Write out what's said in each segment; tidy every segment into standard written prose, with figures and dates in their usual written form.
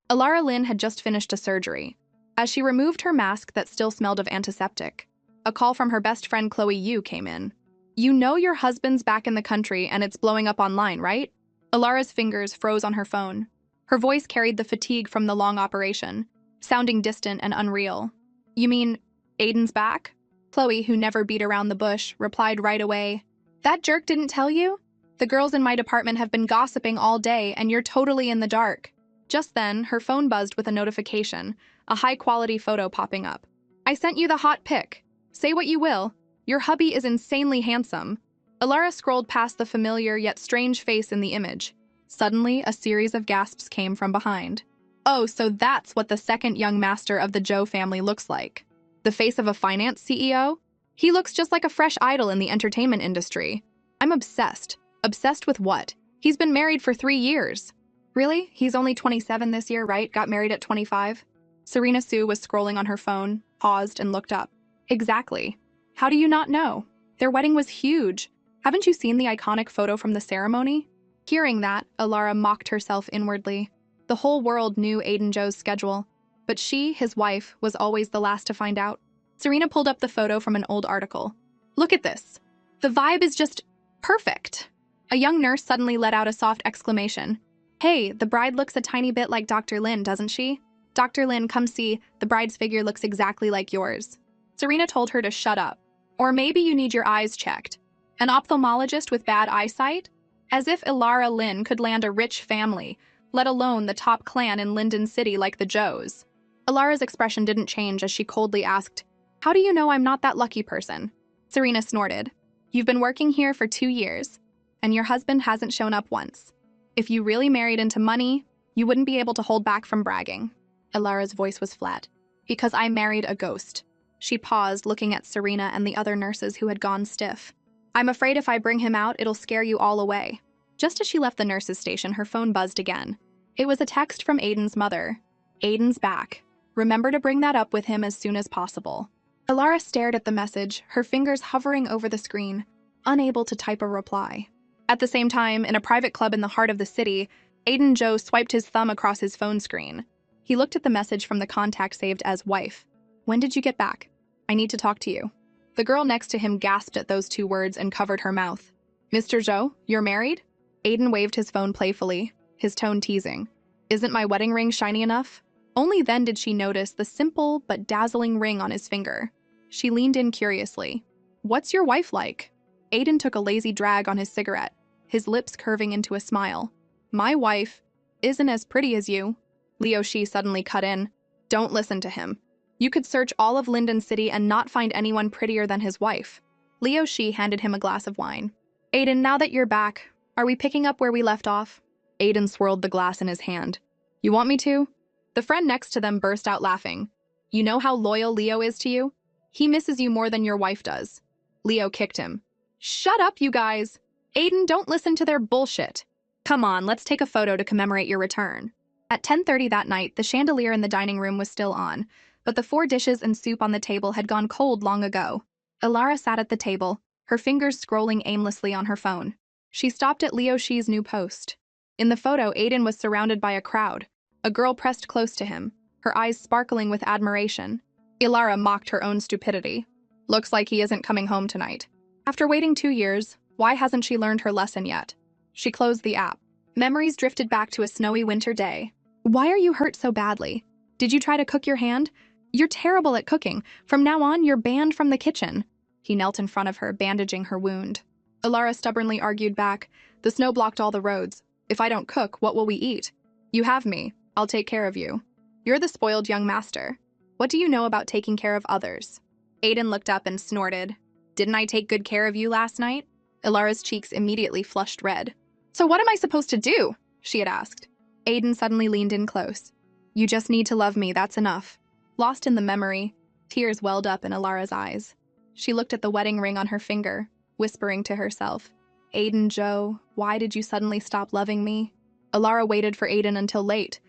Alara Lynn had just finished a surgery. As she removed her mask that still smelled of antiseptic, a call from her best friend Chloe Yu came in. "You know your husband's back in the country and it's blowing up online, right?" Alara's fingers froze on her phone. Her voice carried the fatigue from the long operation, sounding distant and unreal. "You mean Aiden's back?" Chloe, who never beat around the bush, replied right away. "That jerk didn't tell you? The girls in my department have been gossiping all day and you're totally in the dark." Just then, her phone buzzed with a notification, a high-quality photo popping up. "I sent you the hot pic. Say what you will. Your hubby is insanely handsome." Alara scrolled past the familiar yet strange face in the image. Suddenly, a series of gasps came from behind. "Oh, so that's what the second young master of the Zhou family looks like. The face of a finance CEO? He looks just like a fresh idol in the entertainment industry. I'm obsessed. Obsessed with what? He's been married for 3 years. Really? He's only 27 this year, right? Got married at 25? Serena Sue was scrolling on her phone, paused, and looked up. "Exactly. How do you not know? Their wedding was huge. Haven't you seen the iconic photo from the ceremony?" Hearing that, Alara mocked herself inwardly. The whole world knew Aiden Zhou's schedule, but she, his wife, was always the last to find out. Serena pulled up the photo from an old article. "Look at this. The vibe is just perfect." A young nurse suddenly let out a soft exclamation. "Hey, the bride looks a tiny bit like Dr. Lin, doesn't she? Dr. Lin, come see, the bride's figure looks exactly like yours." Serena told her to shut up. "Or maybe you need your eyes checked. An ophthalmologist with bad eyesight?" As if Alara Lin could land a rich family, let alone the top clan in Linden City like the Zhous. Alara's expression didn't change as she coldly asked, "How do you know I'm not that lucky person?" Serena snorted. "You've been working here for 2 years, and your husband hasn't shown up once. If you really married into money, you wouldn't be able to hold back from bragging." Alara's voice was flat. "Because I married a ghost." She paused, looking at Serena and the other nurses who had gone stiff. "I'm afraid if I bring him out, it'll scare you all away." Just as she left the nurse's station, her phone buzzed again. It was a text from Aiden's mother. "Aiden's back. Remember to bring that up with him as soon as possible." Alara stared at the message, her fingers hovering over the screen, unable to type a reply. At the same time, in a private club in the heart of the city, Aiden Zhou swiped his thumb across his phone screen. He looked at the message from the contact saved as "wife." "When did you get back? I need to talk to you." The girl next to him gasped at those 2 words and covered her mouth. "Mr. Zhou, you're married?" Aiden waved his phone playfully, his tone teasing. "Isn't my wedding ring shiny enough?" Only then did she notice the simple but dazzling ring on his finger. She leaned in curiously. "What's your wife like?" Aiden took a lazy drag on his cigarette, his lips curving into a smile. "My wife isn't as pretty as you." Leo Shi suddenly cut in. "Don't listen to him. You could search all of Linden City and not find anyone prettier than his wife." Leo Shi handed him a glass of wine. "Aiden, now that you're back, are we picking up where we left off?" Aiden swirled the glass in his hand. "You want me to?" The friend next to them burst out laughing. "You know how loyal Leo is to you? He misses you more than your wife does." Leo kicked him. "Shut up, you guys! Aiden, don't listen to their bullshit. Come on, let's take a photo to commemorate your return." At 10:30 that night, the chandelier in the dining room was still on, but the 4 dishes and soup on the table had gone cold long ago. Alara sat at the table, her fingers scrolling aimlessly on her phone. She stopped at Leo Shi's new post. In the photo, Aiden was surrounded by a crowd, a girl pressed close to him, her eyes sparkling with admiration. Alara mocked her own stupidity. "Looks like he isn't coming home tonight." After waiting 2 years, why hasn't she learned her lesson yet? She closed the app. Memories drifted back to a snowy winter day. "Why are you hurt so badly? Did you try to cook your hand? You're terrible at cooking. From now on, you're banned from the kitchen." He knelt in front of her, bandaging her wound. Alara stubbornly argued back. "The snow blocked all the roads. If I don't cook, what will we eat? You have me. I'll take care of you. You're the spoiled young master. What do you know about taking care of others?" Aiden looked up and snorted. "Didn't I take good care of you last night?" Alara's cheeks immediately flushed red. "So what am I supposed to do?" she had asked. Aiden suddenly leaned in close. "You just need to love me, that's enough." Lost in the memory, tears welled up in Alara's eyes. She looked at the wedding ring on her finger, whispering to herself, "Aiden Zhou, why did you suddenly stop loving me?" Alara waited for Aiden until late,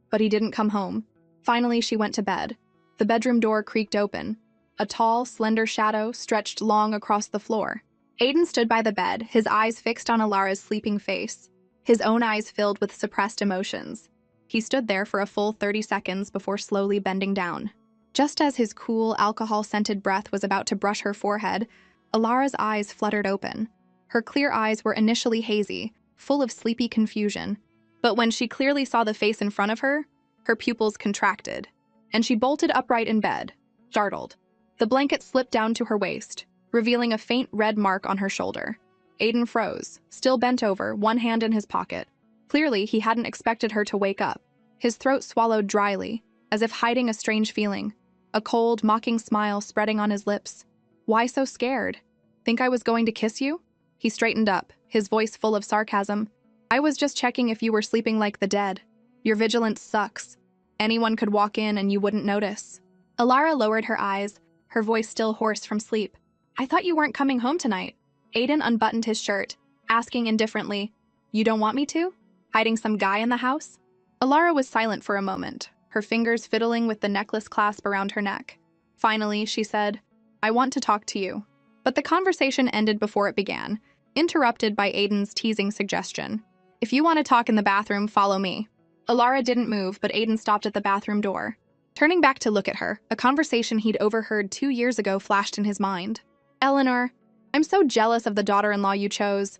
but he didn't come home. Finally, she went to bed. The bedroom door creaked open. A tall, slender shadow stretched long across the floor. Aiden stood by the bed, his eyes fixed on Alara's sleeping face, his own eyes filled with suppressed emotions. He stood there for a full 30 seconds before slowly bending down. Just as his cool, alcohol-scented breath was about to brush her forehead, Alara's eyes fluttered open. Her clear eyes were initially hazy, full of sleepy confusion. But when she clearly saw the face in front of her, her pupils contracted, and she bolted upright in bed, startled. The blanket slipped down to her waist, revealing a faint red mark on her shoulder. Aiden froze, still bent over, one hand in his pocket. Clearly, he hadn't expected her to wake up. His throat swallowed dryly, as if hiding a strange feeling, a cold, mocking smile spreading on his lips. Why so scared? Think I was going to kiss you? He straightened up, his voice full of sarcasm. I was just checking if you were sleeping like the dead. Your vigilance sucks. Anyone could walk in and you wouldn't notice. Alara lowered her eyes, her voice still hoarse from sleep. I thought you weren't coming home tonight. Aiden unbuttoned his shirt, asking indifferently, You don't want me to? Hiding some guy in the house? Alara was silent for a moment, her fingers fiddling with the necklace clasp around her neck. Finally, she said, I want to talk to you. But the conversation ended before it began, interrupted by Aiden's teasing suggestion. If you want to talk in the bathroom, follow me. Alara didn't move, but Aiden stopped at the bathroom door. Turning back to look at her, a conversation he'd overheard 2 years ago flashed in his mind. Eleanor, I'm so jealous of the daughter-in-law you chose.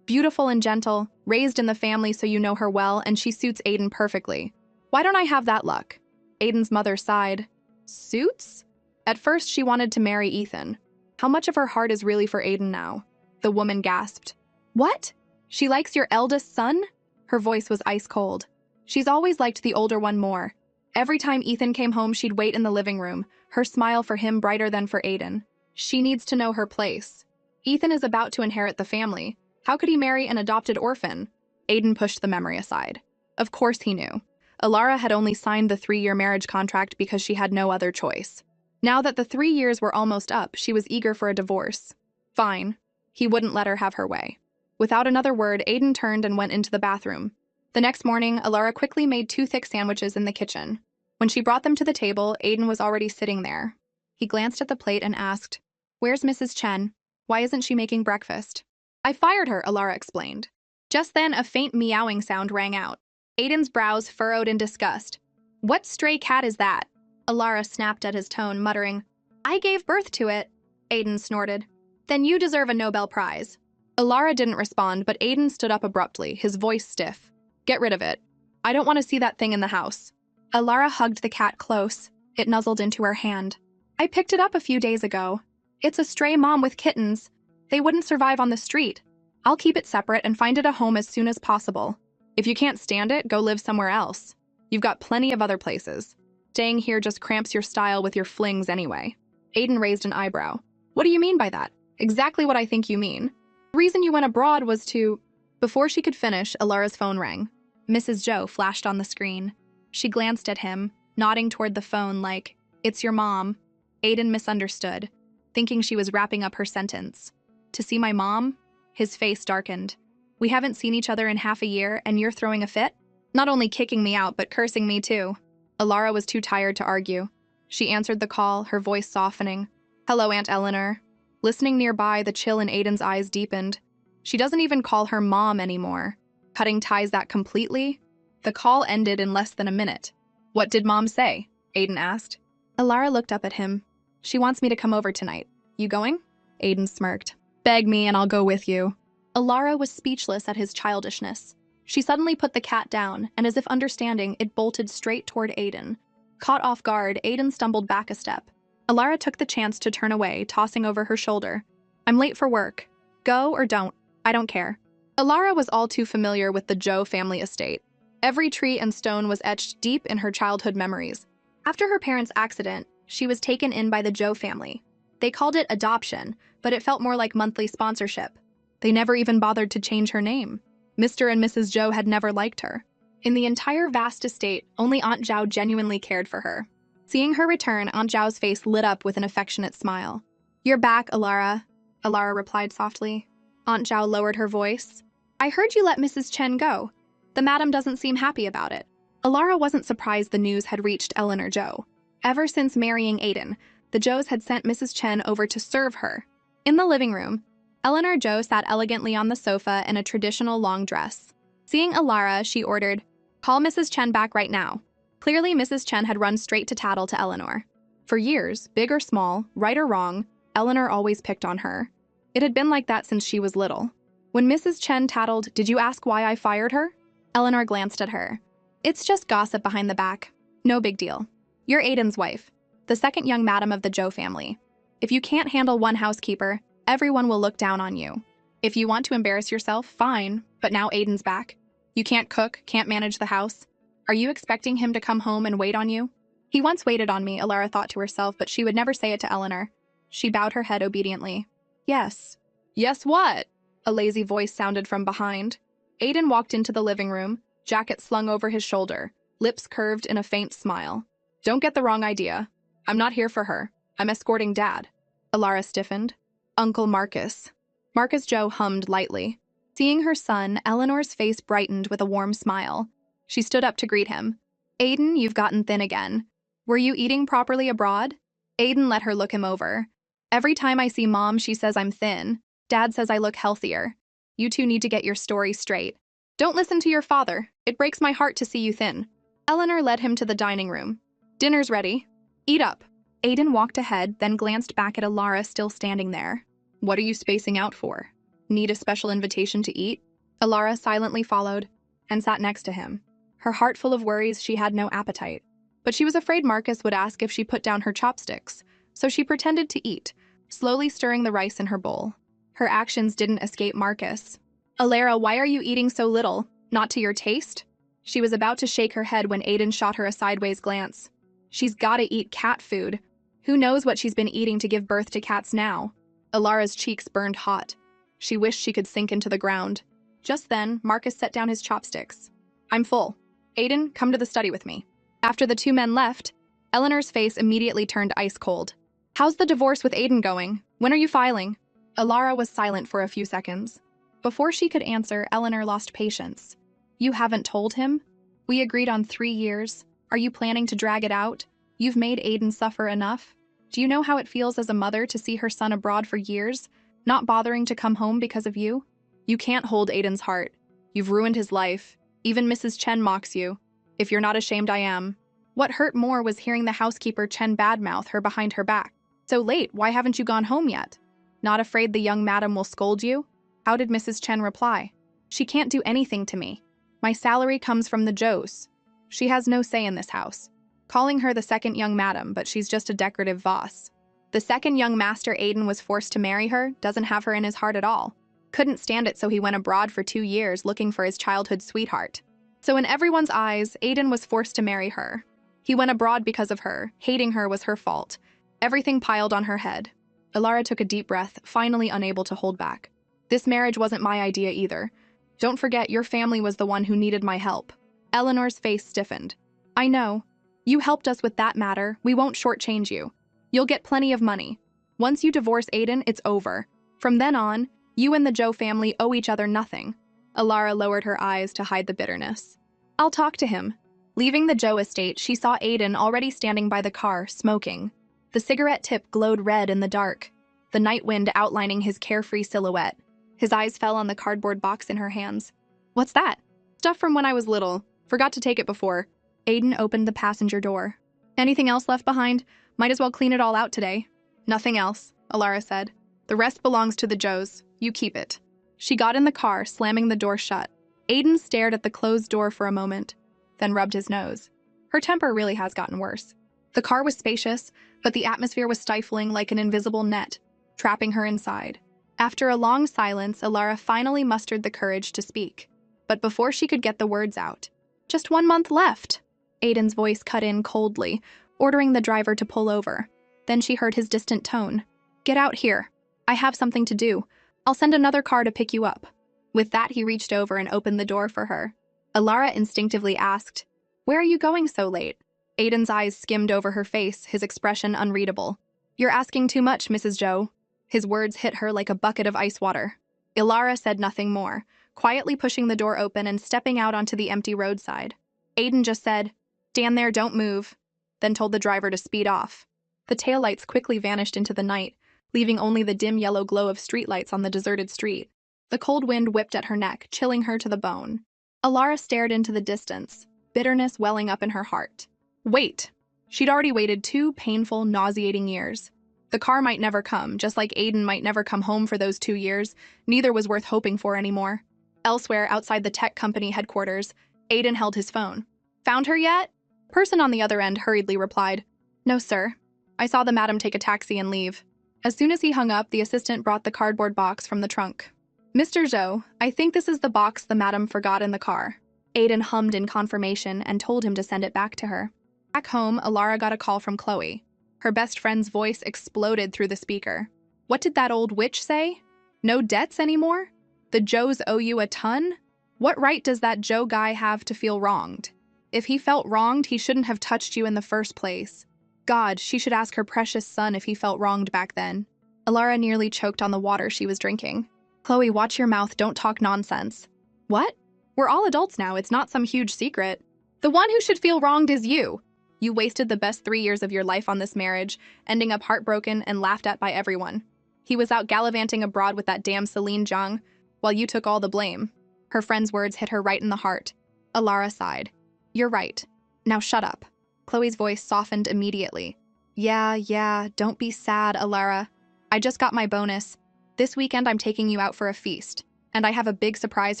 Beautiful and gentle, raised in the family so you know her well, and she suits Aiden perfectly. Why don't I have that luck? Aiden's mother sighed. Suits? At first, she wanted to marry Ethan. How much of her heart is really for Aiden now? The woman gasped. What? She likes your eldest son? Her voice was ice cold. She's always liked the older one more. Every time Ethan came home, she'd wait in the living room, her smile for him brighter than for Aiden. She needs to know her place. Ethan is about to inherit the family. How could he marry an adopted orphan? Aiden pushed the memory aside. Of course he knew. Alara had only signed the 3-year marriage contract because she had no other choice. Now that the 3 years were almost up, she was eager for a divorce. Fine. He wouldn't let her have her way. Without another word, Aiden turned and went into the bathroom. The next morning, Alara quickly made 2 thick sandwiches in the kitchen. When she brought them to the table, Aiden was already sitting there. He glanced at the plate and asked, Where's Mrs. Chen? Why isn't she making breakfast? I fired her, Alara explained. Just then, a faint meowing sound rang out. Aiden's brows furrowed in disgust. What stray cat is that? Alara snapped at his tone, muttering, I gave birth to it. Aiden snorted. Then you deserve a Nobel Prize. Alara didn't respond, but Aiden stood up abruptly, his voice stiff. Get rid of it. I don't want to see that thing in the house. Alara hugged the cat close. It nuzzled into her hand. I picked it up a few days ago. It's a stray mom with kittens. They wouldn't survive on the street. I'll keep it separate and find it a home as soon as possible. If you can't stand it, go live somewhere else. You've got plenty of other places. Staying here just cramps your style with your flings anyway. Aiden raised an eyebrow. What do you mean by that? Exactly what I think you mean. The reason you went abroad was to... Before she could finish, Alara's phone rang. Mrs. Joe flashed on the screen. She glanced at him, nodding toward the phone like, It's your mom. Aiden misunderstood, thinking she was wrapping up her sentence. To see my mom? His face darkened. We haven't seen each other in half a year, and you're throwing a fit? Not only kicking me out, but cursing me too. Alara was too tired to argue. She answered the call, her voice softening. Hello, Aunt Eleanor. Listening nearby, the chill in Aiden's eyes deepened. She doesn't even call her mom anymore. Cutting ties that completely? The call ended in less than a minute. What did Mom say? Aiden asked. Alara looked up at him. She wants me to come over tonight. You going? Aiden smirked. Beg me and I'll go with you. Alara was speechless at his childishness. She suddenly put the cat down, and as if understanding, it bolted straight toward Aiden. Caught off guard, Aiden stumbled back a step. Alara took the chance to turn away, tossing over her shoulder. I'm late for work. Go or don't. I don't care. Alara was all too familiar with the Joe family estate. Every tree and stone was etched deep in her childhood memories. After her parents' accident, she was taken in by the Joe family. They called it adoption, but it felt more like monthly sponsorship. They never even bothered to change her name. Mr. and Mrs. Joe had never liked her. In the entire vast estate, only Aunt Zhao genuinely cared for her. Seeing her return, Aunt Zhao's face lit up with an affectionate smile. You're back, Alara, Alara replied softly. Aunt Zhao lowered her voice. I heard you let Mrs. Chen go. The madam doesn't seem happy about it. Alara wasn't surprised the news had reached Eleanor Zhou. Ever since marrying Aiden, the Zhous had sent Mrs. Chen over to serve her. In the living room, Eleanor Zhou sat elegantly on the sofa in a traditional long dress. Seeing Alara, she ordered, Call Mrs. Chen back right now. Clearly, Mrs. Chen had run straight to tattle to Eleanor. For years, big or small, right or wrong, Eleanor always picked on her. It had been like that since she was little. When Mrs. Chen tattled, "Did you ask why I fired her?" Eleanor glanced at her. "It's just gossip behind the back. No big deal. You're Aiden's wife, the second young madam of the Zhou family. If you can't handle one housekeeper, everyone will look down on you. If you want to embarrass yourself, fine, but now Aiden's back. You can't cook, can't manage the house. Are you expecting him to come home and wait on you?" "He once waited on me," Alara thought to herself, but she would never say it to Eleanor. She bowed her head obediently. "Yes." "Yes what?" A lazy voice sounded from behind. Aiden walked into the living room, jacket slung over his shoulder, lips curved in a faint smile. "Don't get the wrong idea. I'm not here for her. I'm escorting Dad." Alara stiffened. "Uncle Marcus." Marcus Joe hummed lightly. Seeing her son, Eleanor's face brightened with a warm smile. She stood up to greet him. "Aiden, you've gotten thin again. Were you eating properly abroad?" Aiden let her look him over. "Every time I see Mom, she says I'm thin. Dad says I look healthier. You two need to get your story straight. Don't listen to your father. It breaks my heart to see you thin." Eleanor led him to the dining room. "Dinner's ready. Eat up." Aiden walked ahead, then glanced back at Alara still standing there. "What are you spacing out for? Need a special invitation to eat?" Alara silently followed and sat next to him. Her heart full of worries, she had no appetite. But she was afraid Marcus would ask if she put down her chopsticks, so she pretended to eat, slowly stirring the rice in her bowl. Her actions didn't escape Marcus. "Alara, why are you eating so little? Not to your taste?" She was about to shake her head when Aiden shot her a sideways glance. "She's gotta eat cat food. Who knows what she's been eating to give birth to cats now?" Alara's cheeks burned hot. She wished she could sink into the ground. Just then, Marcus set down his chopsticks. "I'm full. Aiden, come to the study with me." After the two men left, Eleanor's face immediately turned ice cold. "How's the divorce with Aiden going? When are you filing?" Alara was silent for a few seconds. Before she could answer, Eleanor lost patience. "You haven't told him? We agreed on 3 years. Are you planning to drag it out? You've made Aiden suffer enough. Do you know how it feels as a mother to see her son abroad for years, not bothering to come home because of you? You can't hold Aiden's heart. You've ruined his life. Even Mrs. Chen mocks you. If you're not ashamed, I am." What hurt more was hearing the housekeeper Chen badmouth her behind her back. "So late, why haven't you gone home yet? Not afraid the young madam will scold you?" How did Mrs. Chen reply? "She can't do anything to me. My salary comes from the Zhous. She has no say in this house." Calling her the second young madam, but she's just a decorative vase. The second young master Aiden was forced to marry her, doesn't have her in his heart at all. Couldn't stand it, so he went abroad for 2 years looking for his childhood sweetheart. So in everyone's eyes, Aiden was forced to marry her. He went abroad because of her. Hating her was her fault. Everything piled on her head. Alara took a deep breath, finally unable to hold back. "This marriage wasn't my idea either. Don't forget, your family was the one who needed my help." Eleanor's face stiffened. "I know. You helped us with that matter. We won't shortchange you. You'll get plenty of money. Once you divorce Aiden, it's over. From then on, you and the Zhou family owe each other nothing." Alara lowered her eyes to hide the bitterness. "I'll talk to him." Leaving the Zhou estate, she saw Aiden already standing by the car, smoking. The cigarette tip glowed red in the dark, the night wind outlining his carefree silhouette. His eyes fell on the cardboard box in her hands. "What's that?" "Stuff from when I was little. Forgot to take it before." Aiden opened the passenger door. "Anything else left behind? Might as well clean it all out today." "Nothing else," Alara said. "The rest belongs to the Zhous. You keep it." She got in the car, slamming the door shut. Aiden stared at the closed door for a moment, then rubbed his nose. Her temper really has gotten worse. The car was spacious, but the atmosphere was stifling like an invisible net, trapping her inside. After a long silence, Alara finally mustered the courage to speak. But before she could get the words out, "Just 1 month left." Aiden's voice cut in coldly, ordering the driver to pull over. Then she heard his distant tone. "Get out here. I have something to do. I'll send another car to pick you up." With that, he reached over and opened the door for her. Alara instinctively asked, "Where are you going so late?" Aiden's eyes skimmed over her face, his expression unreadable. "You're asking too much, Mrs. Zhou." His words hit her like a bucket of ice water. Alara said nothing more, quietly pushing the door open and stepping out onto the empty roadside. Aiden just said, "Stand there, don't move," then told the driver to speed off. The taillights quickly vanished into the night, leaving only the dim yellow glow of streetlights on the deserted street. The cold wind whipped at her neck, chilling her to the bone. Alara stared into the distance. bitterness welling up in her heart. Wait. She'd already waited 2 painful, nauseating years. The car might never come, just like Aiden might never come home for those 2 years. Neither was worth hoping for anymore. Elsewhere, outside the tech company headquarters, Aiden held his phone. Found her yet? The person on the other end hurriedly replied, No, sir. I saw the madam take a taxi and leave. As soon as he hung up, the assistant brought the cardboard box from the trunk. Mr. Zhou, I think this is the box the madam forgot in the car. Aiden hummed in confirmation and told him to send it back to her. Back home, Alara got a call from Chloe. Her best friend's voice exploded through the speaker. What did that old witch say? No debts anymore? The Joes owe you a ton? What right does that Joe guy have to feel wronged? If he felt wronged, he shouldn't have touched you in the first place. God, she should ask her precious son if he felt wronged back then. Alara nearly choked on the water she was drinking. Chloe, watch your mouth, don't talk nonsense. What? We're all adults now, it's not some huge secret. The one who should feel wronged is you. You wasted the best 3 years of your life on this marriage, ending up heartbroken and laughed at by everyone. He was out gallivanting abroad with that damn Celine Zhang, while you took all the blame. Her friend's words hit her right in the heart. Alara sighed. You're right. Now shut up. Chloe's voice softened immediately. Yeah, don't be sad, Alara. I just got my bonus. This weekend I'm taking you out for a feast, and I have a big surprise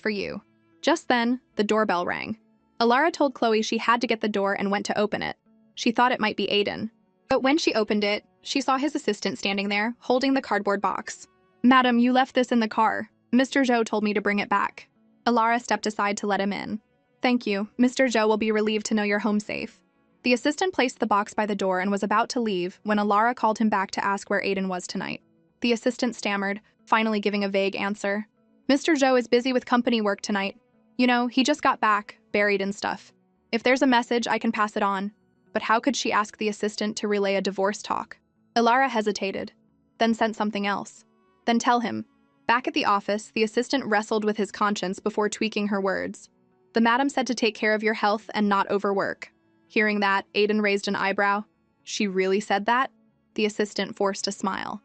for you. Just then, the doorbell rang. Alara told Chloe she had to get the door and went to open it. She thought it might be Aiden. But when she opened it, she saw his assistant standing there, holding the cardboard box. Madam, you left this in the car. Mr. Zhou told me to bring it back. Alara stepped aside to let him in. Thank you. Mr. Zhou will be relieved to know you're home safe. The assistant placed the box by the door and was about to leave when Alara called him back to ask where Aiden was tonight. The assistant stammered, finally giving a vague answer. Mr. Zhou is busy with company work tonight. You know, he just got back, buried in stuff. If there's a message, I can pass it on. But how could she ask the assistant to relay a divorce talk? Alara hesitated, then sent something else. Then tell him. Back at the office, the assistant wrestled with his conscience before tweaking her words. The madam said to take care of your health and not overwork. Hearing that, Aiden raised an eyebrow. She really said that? The assistant forced a smile.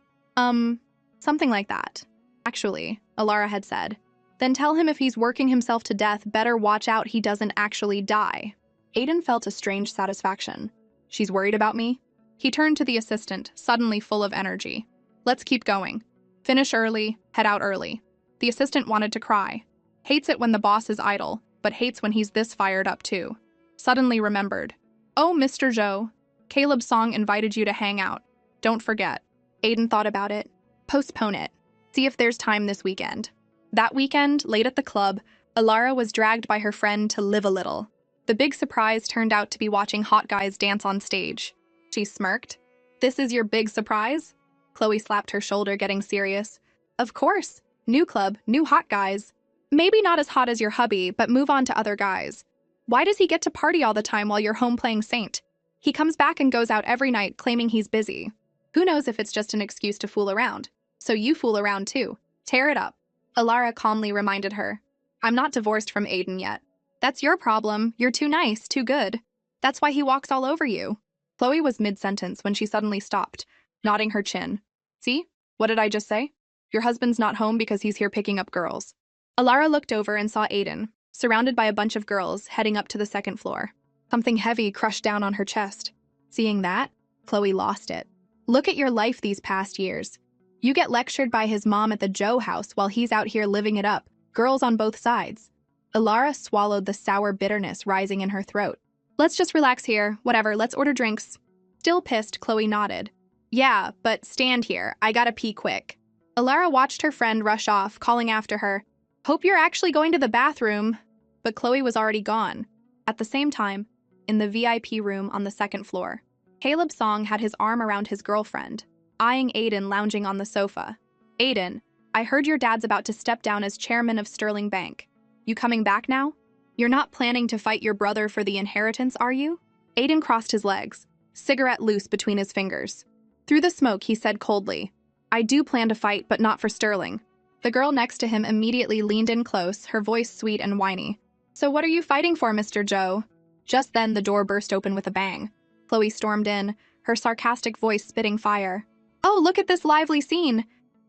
Something like that. Actually, Alara had said. Then tell him if he's working himself to death, better watch out he doesn't actually die. Aiden felt a strange satisfaction. She's worried about me? He turned to the assistant, suddenly full of energy. Let's keep going. Finish early, head out early. The assistant wanted to cry. Hates it when the boss is idle, but hates when he's this fired up too. Suddenly remembered. Oh, Mr. Zhou, Caleb's song invited you to hang out. Don't forget. Aiden thought about it. Postpone it. See if there's time this weekend. That weekend, late at the club, Alara was dragged by her friend to live a little. The big surprise turned out to be watching hot guys dance on stage. She smirked. This is your big surprise? Chloe slapped her shoulder, getting serious. Of course. New club, new hot guys. Maybe not as hot as your hubby, but move on to other guys. Why does he get to party all the time while you're home playing Saint? He comes back and goes out every night claiming he's busy. Who knows if it's just an excuse to fool around? So you fool around too. Tear it up. Alara calmly reminded her. I'm not divorced from Aiden yet. That's your problem. You're too nice, too good. That's why he walks all over you. Chloe was mid-sentence when she suddenly stopped, nodding her chin. See? What did I just say? Your husband's not home because he's here picking up girls. Alara looked over and saw Aiden, surrounded by a bunch of girls, heading up to the second floor. Something heavy crushed down on her chest. Seeing that, Chloe lost it. Look at your life these past years. You get lectured by his mom at the Joe house while he's out here living it up, girls on both sides. Alara swallowed the sour bitterness rising in her throat. Let's just relax here. Whatever, let's order drinks. Still pissed, Chloe nodded. Yeah, but stand here. I gotta pee quick. Alara watched her friend rush off, calling after her. Hope you're actually going to the bathroom. But Chloe was already gone. At the same time, in the VIP room on the second floor, Caleb Song had his arm around his girlfriend, eyeing Aiden lounging on the sofa. Aiden, I heard your dad's about to step down as chairman of Sterling Bank. You coming back now? You're not planning to fight your brother for the inheritance, are you? Aiden crossed his legs, cigarette loose between his fingers. Through the smoke, he said coldly, I do plan to fight, but not for Sterling. The girl next to him immediately leaned in close, her voice sweet and whiny. So what are you fighting for, Mr. Zhou? Just then, the door burst open with a bang. Chloe stormed in, her sarcastic voice spitting fire. Oh, look at this lively scene.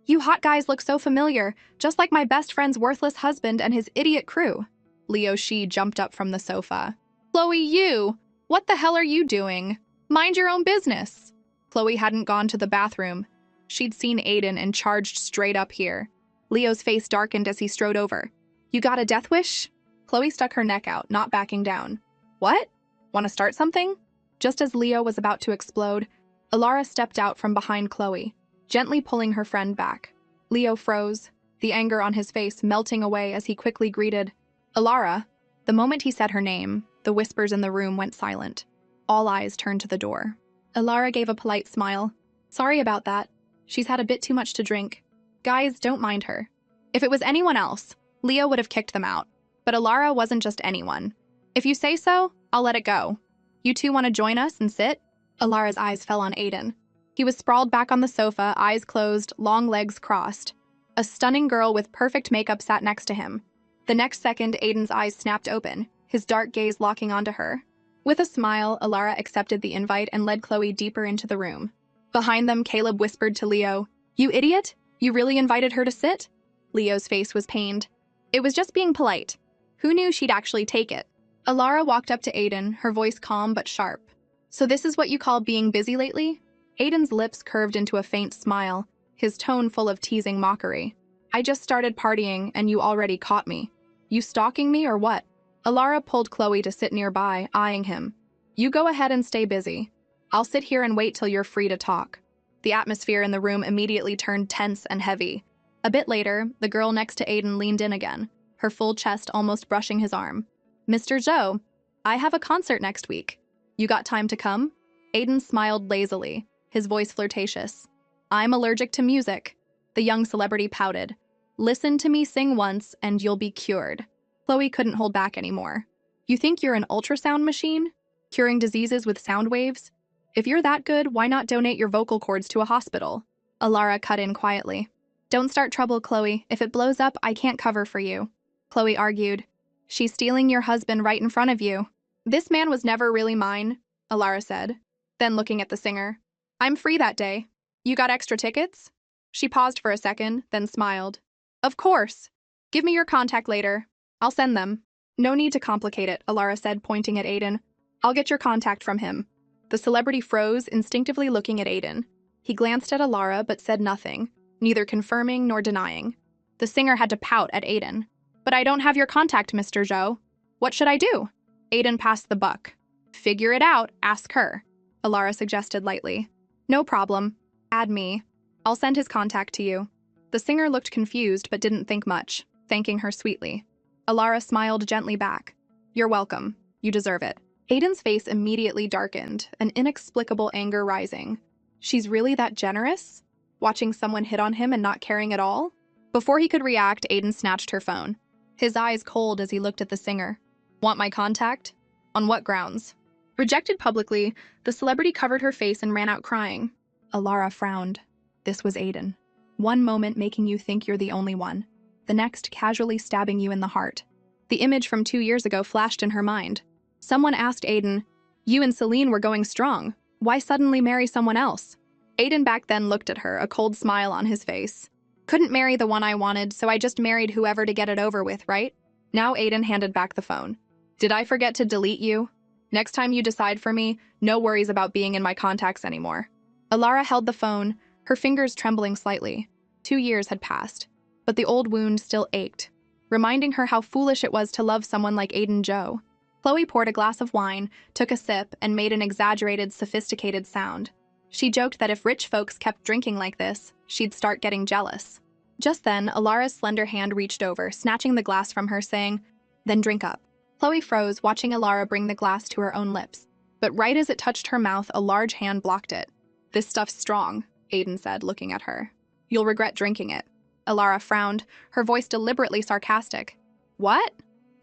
You hot guys look so familiar, just like my best friend's worthless husband and his idiot crew. Liu Shi jumped up from the sofa. Chloe, you! What the hell are you doing? Mind your own business. Chloe hadn't gone to the bathroom. She'd seen Aiden and charged straight up here. Leo's face darkened as he strode over. You got a death wish? Chloe stuck her neck out, not backing down. What? Want to start something? Just as Leo was about to explode, Alara stepped out from behind Chloe, gently pulling her friend back. Leo froze, the anger on his face melting away as he quickly greeted, Alara. The moment he said her name, the whispers in the room went silent. All eyes turned to the door. Alara gave a polite smile. Sorry about that. She's had a bit too much to drink. Guys, don't mind her. If it was anyone else, Leo would have kicked them out. But Alara wasn't just anyone. If you say so, I'll let it go. You two want to join us and sit? Alara's eyes fell on Aiden. He was sprawled back on the sofa, eyes closed, long legs crossed. A stunning girl with perfect makeup sat next to him. The next second, Aiden's eyes snapped open, his dark gaze locking onto her. With a smile, Alara accepted the invite and led Chloe deeper into the room. Behind them, Caleb whispered to Leo, You idiot? You really invited her to sit? Leo's face was pained. It was just being polite. Who knew she'd actually take it? Alara walked up to Aiden, her voice calm but sharp. So this is what you call being busy lately? Aiden's lips curved into a faint smile, his tone full of teasing mockery. I just started partying and you already caught me. You stalking me or what? Alara pulled Chloe to sit nearby, eyeing him. You go ahead and stay busy. I'll sit here and wait till you're free to talk. The atmosphere in the room immediately turned tense and heavy. A bit later, the girl next to Aiden leaned in again, her full chest almost brushing his arm. Mr. Zhou, I have a concert next week. You got time to come? Aiden smiled lazily, his voice flirtatious. I'm allergic to music. The young celebrity pouted. Listen to me sing once and you'll be cured. Chloe couldn't hold back anymore. You think you're an ultrasound machine? Curing diseases with sound waves? If you're that good, why not donate your vocal cords to a hospital? Alara cut in quietly. Don't start trouble, Chloe. If it blows up, I can't cover for you. Chloe argued. She's stealing your husband right in front of you. This man was never really mine, Alara said. Then looking at the singer. I'm free that day. You got extra tickets? She paused for a second, then smiled. Of course. Give me your contact later. I'll send them. No need to complicate it, Alara said, pointing at Aiden. I'll get your contact from him. The celebrity froze, instinctively looking at Aiden. He glanced at Alara but said nothing, neither confirming nor denying. The singer had to pout at Aiden. But I don't have your contact, Mr. Zhou. What should I do? Aiden passed the buck. Figure it out, ask her. Alara suggested lightly. No problem. Add me. I'll send his contact to you. The singer looked confused but didn't think much, thanking her sweetly. Alara smiled gently back. You're welcome. You deserve it. Aiden's face immediately darkened, an inexplicable anger rising. She's really that generous? Watching someone hit on him and not caring at all? Before he could react, Aiden snatched her phone. His eyes cold as he looked at the singer. Want my contact? On what grounds? Rejected publicly, the celebrity covered her face and ran out crying. Alara frowned. This was Aiden. One moment making you think you're the only one, the next casually stabbing you in the heart. The image from 2 years ago flashed in her mind. Someone asked Aiden, You and Celine were going strong. Why suddenly marry someone else? Aiden back then looked at her, a cold smile on his face. Couldn't marry the one I wanted, so I just married whoever to get it over with, right? Now Aiden handed back the phone. Did I forget to delete you? Next time you decide for me, no worries about being in my contacts anymore. Alara held the phone, her fingers trembling slightly. 2 years had passed, but the old wound still ached, reminding her how foolish it was to love someone like Aiden Zhou. Chloe poured a glass of wine, took a sip, and made an exaggerated, sophisticated sound. She joked that if rich folks kept drinking like this, she'd start getting jealous. Just then, Alara's slender hand reached over, snatching the glass from her, saying, Then drink up. Chloe froze, watching Alara bring the glass to her own lips. But right as it touched her mouth, a large hand blocked it. This stuff's strong, Aiden said, looking at her. You'll regret drinking it. Alara frowned, her voice deliberately sarcastic. What?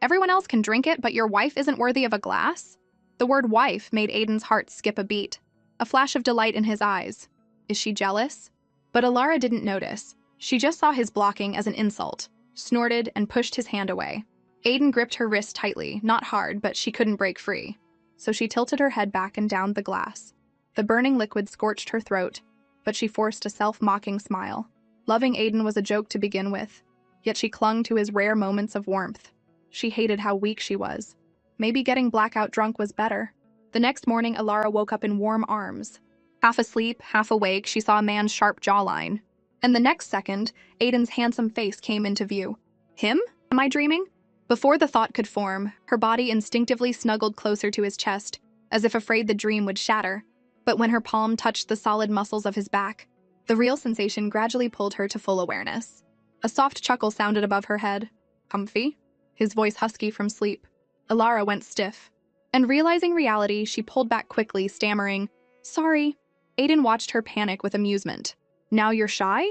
Everyone else can drink it, but your wife isn't worthy of a glass? The word wife made Aiden's heart skip a beat, a flash of delight in his eyes. Is she jealous? But Alara didn't notice. She just saw his blocking as an insult, snorted, and pushed his hand away. Aiden gripped her wrist tightly, not hard, but she couldn't break free. So she tilted her head back and downed the glass. The burning liquid scorched her throat, but she forced a self-mocking smile. Loving Aiden was a joke to begin with, yet she clung to his rare moments of warmth. She hated how weak she was. Maybe getting blackout drunk was better. The next morning, Alara woke up in warm arms. Half asleep, half awake, she saw a man's sharp jawline. And the next second, Aiden's handsome face came into view. Him? Am I dreaming? Before the thought could form, her body instinctively snuggled closer to his chest, as if afraid the dream would shatter. But when her palm touched the solid muscles of his back, the real sensation gradually pulled her to full awareness. A soft chuckle sounded above her head. Comfy? His voice husky from sleep. Alara went stiff. And realizing reality, she pulled back quickly, stammering, "Sorry." Aiden watched her panic with amusement. "Now you're shy?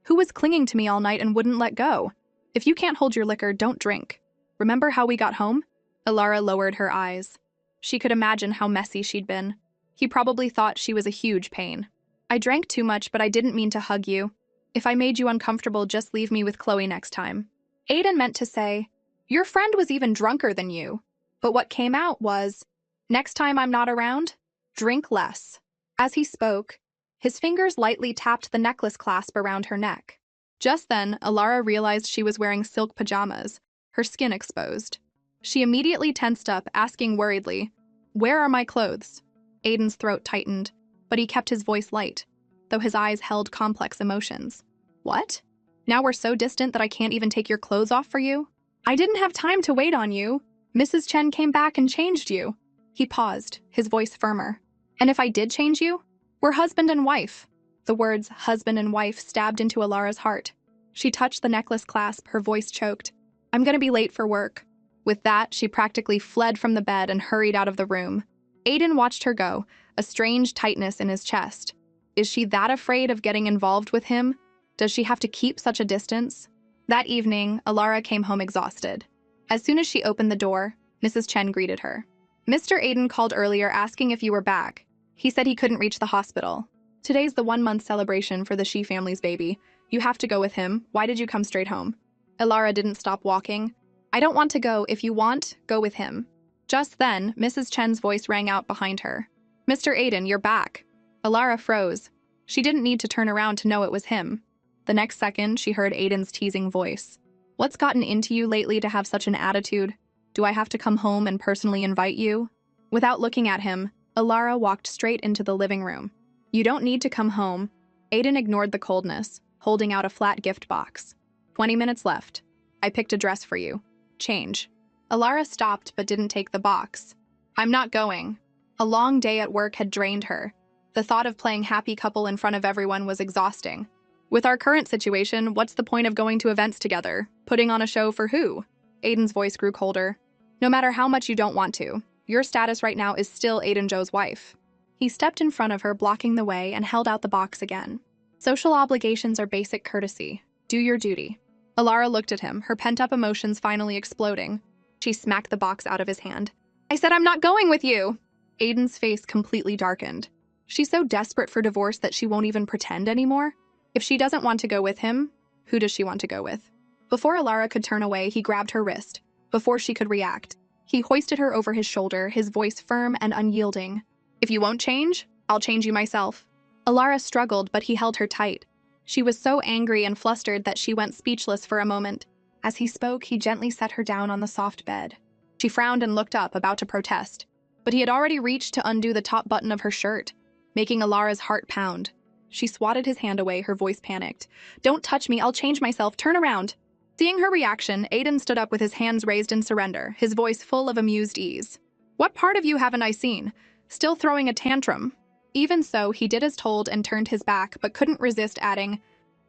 Who was clinging to me all night and wouldn't let go? If you can't hold your liquor, don't drink. Remember how we got home?" Alara lowered her eyes. She could imagine how messy she'd been. He probably thought she was a huge pain. "I drank too much, but I didn't mean to hug you. If I made you uncomfortable, just leave me with Chloe next time." Aiden meant to say, "Your friend was even drunker than you." But what came out was, "Next time I'm not around, drink less." As he spoke, his fingers lightly tapped the necklace clasp around her neck. Just then, Alara realized she was wearing silk pajamas, her skin exposed. She immediately tensed up, asking worriedly, "Where are my clothes?" Aiden's throat tightened, but he kept his voice light, though his eyes held complex emotions. "What? Now we're so distant that I can't even take your clothes off for you? I didn't have time to wait on you. Mrs. Chen came back and changed you." He paused, his voice firmer. "And if I did change you? We're husband and wife." The words husband and wife stabbed into Alara's heart. She touched the necklace clasp, her voice choked. "I'm gonna be late for work." With that, she practically fled from the bed and hurried out of the room. Aiden watched her go, a strange tightness in his chest. Is she that afraid of getting involved with him? Does she have to keep such a distance? That evening, Alara came home exhausted. As soon as she opened the door, Mrs. Chen greeted her. "Mr. Aiden called earlier asking if you were back. He said he couldn't reach the hospital. Today's the 1-month celebration for the Shi family's baby. You have to go with him. Why did you come straight home?" Alara didn't stop walking. "I don't want to go. If you want, go with him." Just then, Mrs. Chen's voice rang out behind her. "Mr. Aiden, you're back." Alara froze. She didn't need to turn around to know it was him. The next second, she heard Aiden's teasing voice. "What's gotten into you lately to have such an attitude? Do I have to come home and personally invite you?" Without looking at him, Alara walked straight into the living room. "You don't need to come home." Aiden ignored the coldness, holding out a flat gift box. 20 minutes left. I picked a dress for you. Change." Alara stopped but didn't take the box. "I'm not going." A long day at work had drained her. The thought of playing happy couple in front of everyone was exhausting. With our current situation, what's the point of going to events together? Putting on a show for who? Aiden's voice grew colder. "No matter how much you don't want to, your status right now is still Aiden Zhou's wife." He stepped in front of her, blocking the way, and held out the box again. "Social obligations are basic courtesy. Do your duty." Alara looked at him, her pent-up emotions finally exploding. She smacked the box out of his hand. "I said I'm not going with you!" Aiden's face completely darkened. She's so desperate for divorce that she won't even pretend anymore? If she doesn't want to go with him, who does she want to go with? Before Alara could turn away, he grabbed her wrist. Before she could react, he hoisted her over his shoulder, his voice firm and unyielding. "If you won't change, I'll change you myself." Alara struggled, but he held her tight. She was so angry and flustered that she went speechless for a moment. As he spoke, he gently set her down on the soft bed. She frowned and looked up, about to protest. But he had already reached to undo the top button of her shirt, making Alara's heart pound. She swatted his hand away, her voice panicked. "Don't touch me, I'll change myself, turn around." Seeing her reaction, Aiden stood up with his hands raised in surrender, his voice full of amused ease. "What part of you haven't I seen? Still throwing a tantrum?" Even so, he did as told and turned his back, but couldn't resist adding,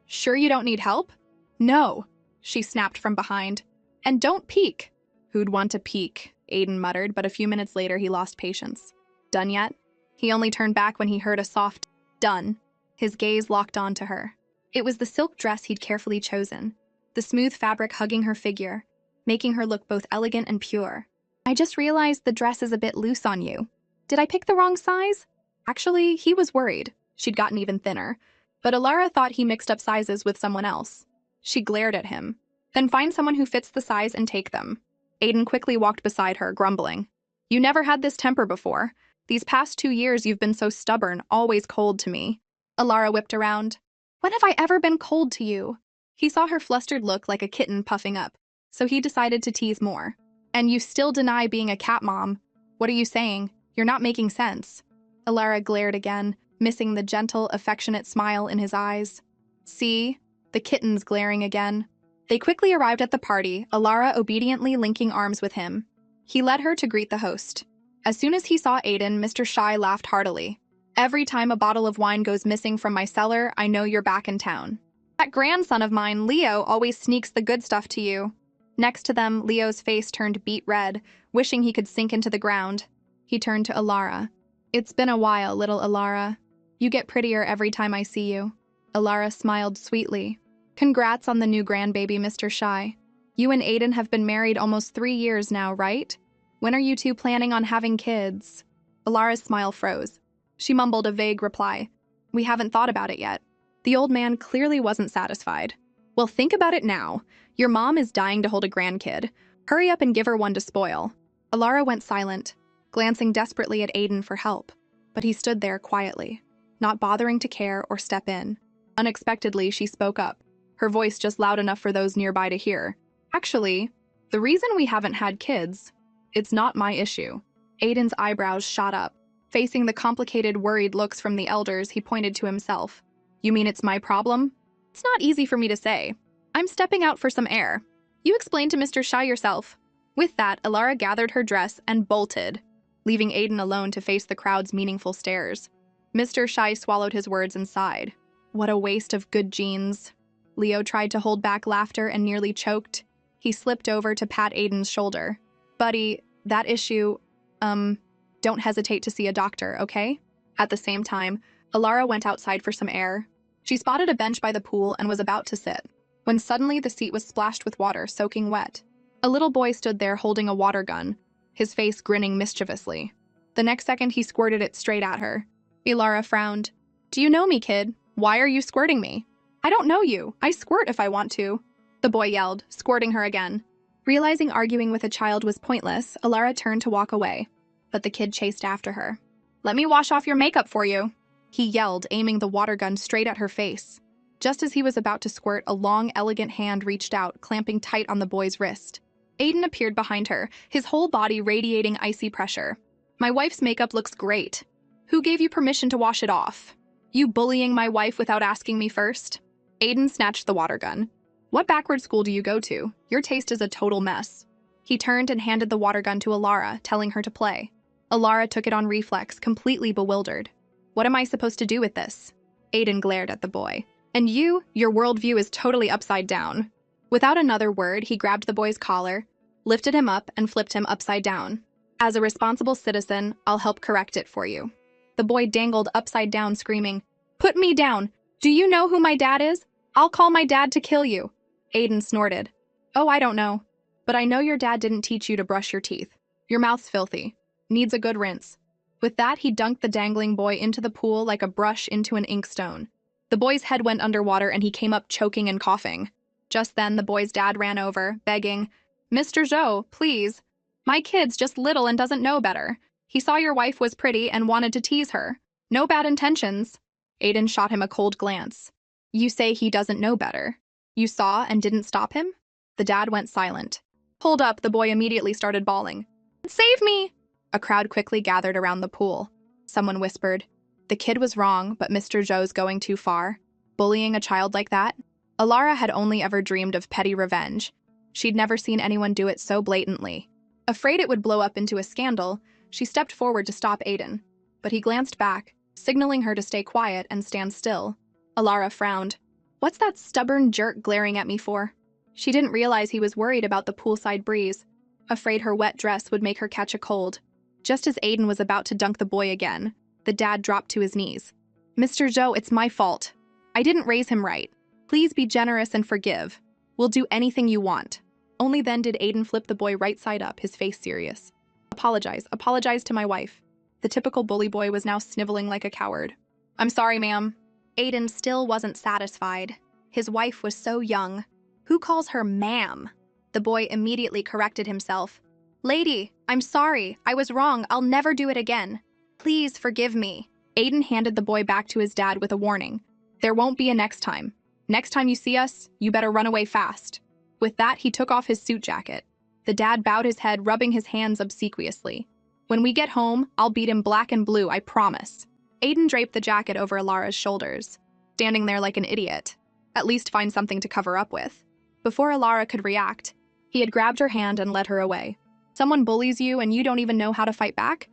"Sure you don't need help?" "No," she snapped from behind. "And don't peek." "Who'd want to peek?" Aiden muttered, but a few minutes later he lost patience. "Done yet?" He only turned back when he heard a soft, "Done." His gaze locked onto her. It was the silk dress he'd carefully chosen, the smooth fabric hugging her figure, making her look both elegant and pure. "I just realized the dress is a bit loose on you. Did I pick the wrong size?" Actually, he was worried. She'd gotten even thinner. But Alara thought he mixed up sizes with someone else. She glared at him. "Then find someone who fits the size and take them." Aiden quickly walked beside her, grumbling. "You never had this temper before. These past 2 years you've been so stubborn, always cold to me." Alara whipped around. "When have I ever been cold to you?" He saw her flustered look like a kitten puffing up, so he decided to tease more. And you still deny being a cat mom. What are you saying? You're not making sense. Alara glared again, missing the gentle, affectionate smile in his eyes. See? The kitten's glaring again. They quickly arrived at the party, Alara obediently linking arms with him. He led her to greet the host. As soon as he saw Aiden, Mr. Shy laughed heartily. Every time a bottle of wine goes missing from my cellar, I know you're back in town. That grandson of mine, Leo, always sneaks the good stuff to you. Next to them, Leo's face turned beet red, wishing he could sink into the ground. He turned to Alara. It's been a while, little Alara. You get prettier every time I see you. Alara smiled sweetly. Congrats on the new grandbaby, Mr. Shy. You and Aiden have been married almost 3 years now, right? When are you two planning on having kids? Alara's smile froze. She mumbled a vague reply. We haven't thought about it yet. The old man clearly wasn't satisfied. Well, think about it now. Your mom is dying to hold a grandkid. Hurry up and give her one to spoil. Alara went silent, glancing desperately at Aiden for help. But he stood there quietly, not bothering to care or step in. Unexpectedly, she spoke up, her voice just loud enough for those nearby to hear. Actually, the reason we haven't had kids, it's not my issue. Aiden's eyebrows shot up. Facing the complicated, worried looks from the elders, he pointed to himself. You mean it's my problem? It's not easy for me to say. I'm stepping out for some air. You explain to Mr. Shy yourself. With that, Alara gathered her dress and bolted, leaving Aiden alone to face the crowd's meaningful stares. Mr. Shy swallowed his words and sighed. What a waste of good genes. Leo tried to hold back laughter and nearly choked. He slipped over to pat Aiden's shoulder. Buddy, that issue, don't hesitate to see a doctor, okay? At the same time, Alara went outside for some air. She spotted a bench by the pool and was about to sit, when suddenly the seat was splashed with water, soaking wet. A little boy stood there holding a water gun, his face grinning mischievously. The next second, he squirted it straight at her. Alara frowned. Do you know me, kid? Why are you squirting me? I don't know you. I squirt if I want to. The boy yelled, squirting her again. Realizing arguing with a child was pointless, Alara turned to walk away, but the kid chased after her. Let me wash off your makeup for you, he yelled, aiming the water gun straight at her face. Just as he was about to squirt, a long, elegant hand reached out, clamping tight on the boy's wrist. Aiden appeared behind her, his whole body radiating icy pressure. My wife's makeup looks great. Who gave you permission to wash it off? You bullying my wife without asking me first? Aiden snatched the water gun. What backward school do you go to? Your taste is a total mess. He turned and handed the water gun to Alara, telling her to play. Alara took it on reflex, completely bewildered. What am I supposed to do with this? Aiden glared at the boy. And your worldview is totally upside down. Without another word, he grabbed the boy's collar, lifted him up, and flipped him upside down. As a responsible citizen, I'll help correct it for you. The boy dangled upside down, screaming, Put me down! Do you know who my dad is? I'll call my dad to kill you. Aiden snorted. Oh, I don't know. But I know your dad didn't teach you to brush your teeth. Your mouth's filthy. Needs a good rinse. With that, he dunked the dangling boy into the pool like a brush into an inkstone. The boy's head went underwater and he came up choking and coughing. Just then, the boy's dad ran over, begging, Mr. Zhou, please. My kid's just little and doesn't know better. He saw your wife was pretty and wanted to tease her. No bad intentions. Aiden shot him a cold glance. You say he doesn't know better. You saw and didn't stop him? The dad went silent. Hold up, the boy immediately started bawling. Save me! A crowd quickly gathered around the pool. Someone whispered, The kid was wrong, but Mr. Zhou's going too far. Bullying a child like that? Alara had only ever dreamed of petty revenge. She'd never seen anyone do it so blatantly. Afraid it would blow up into a scandal, she stepped forward to stop Aiden. But he glanced back, signaling her to stay quiet and stand still. Alara frowned. What's that stubborn jerk glaring at me for? She didn't realize he was worried about the poolside breeze, afraid her wet dress would make her catch a cold. Just as Aiden was about to dunk the boy again, the dad dropped to his knees. Mr. Zhou, it's my fault. I didn't raise him right. Please be generous and forgive. We'll do anything you want. Only then did Aiden flip the boy right side up, his face serious. Apologize to my wife. The typical bully boy was now sniveling like a coward. I'm sorry, ma'am. Aiden still wasn't satisfied. His wife was so young. Who calls her ma'am? The boy immediately corrected himself. Lady, I'm sorry. I was wrong. I'll never do it again. Please forgive me. Aiden handed the boy back to his dad with a warning. There won't be a next time. Next time you see us, you better run away fast. With that, he took off his suit jacket. The dad bowed his head, rubbing his hands obsequiously. When we get home, I'll beat him black and blue, I promise. Aiden draped the jacket over Alara's shoulders, standing there like an idiot. At least find something to cover up with. Before Alara could react, he had grabbed her hand and led her away. Someone bullies you and you don't even know how to fight back?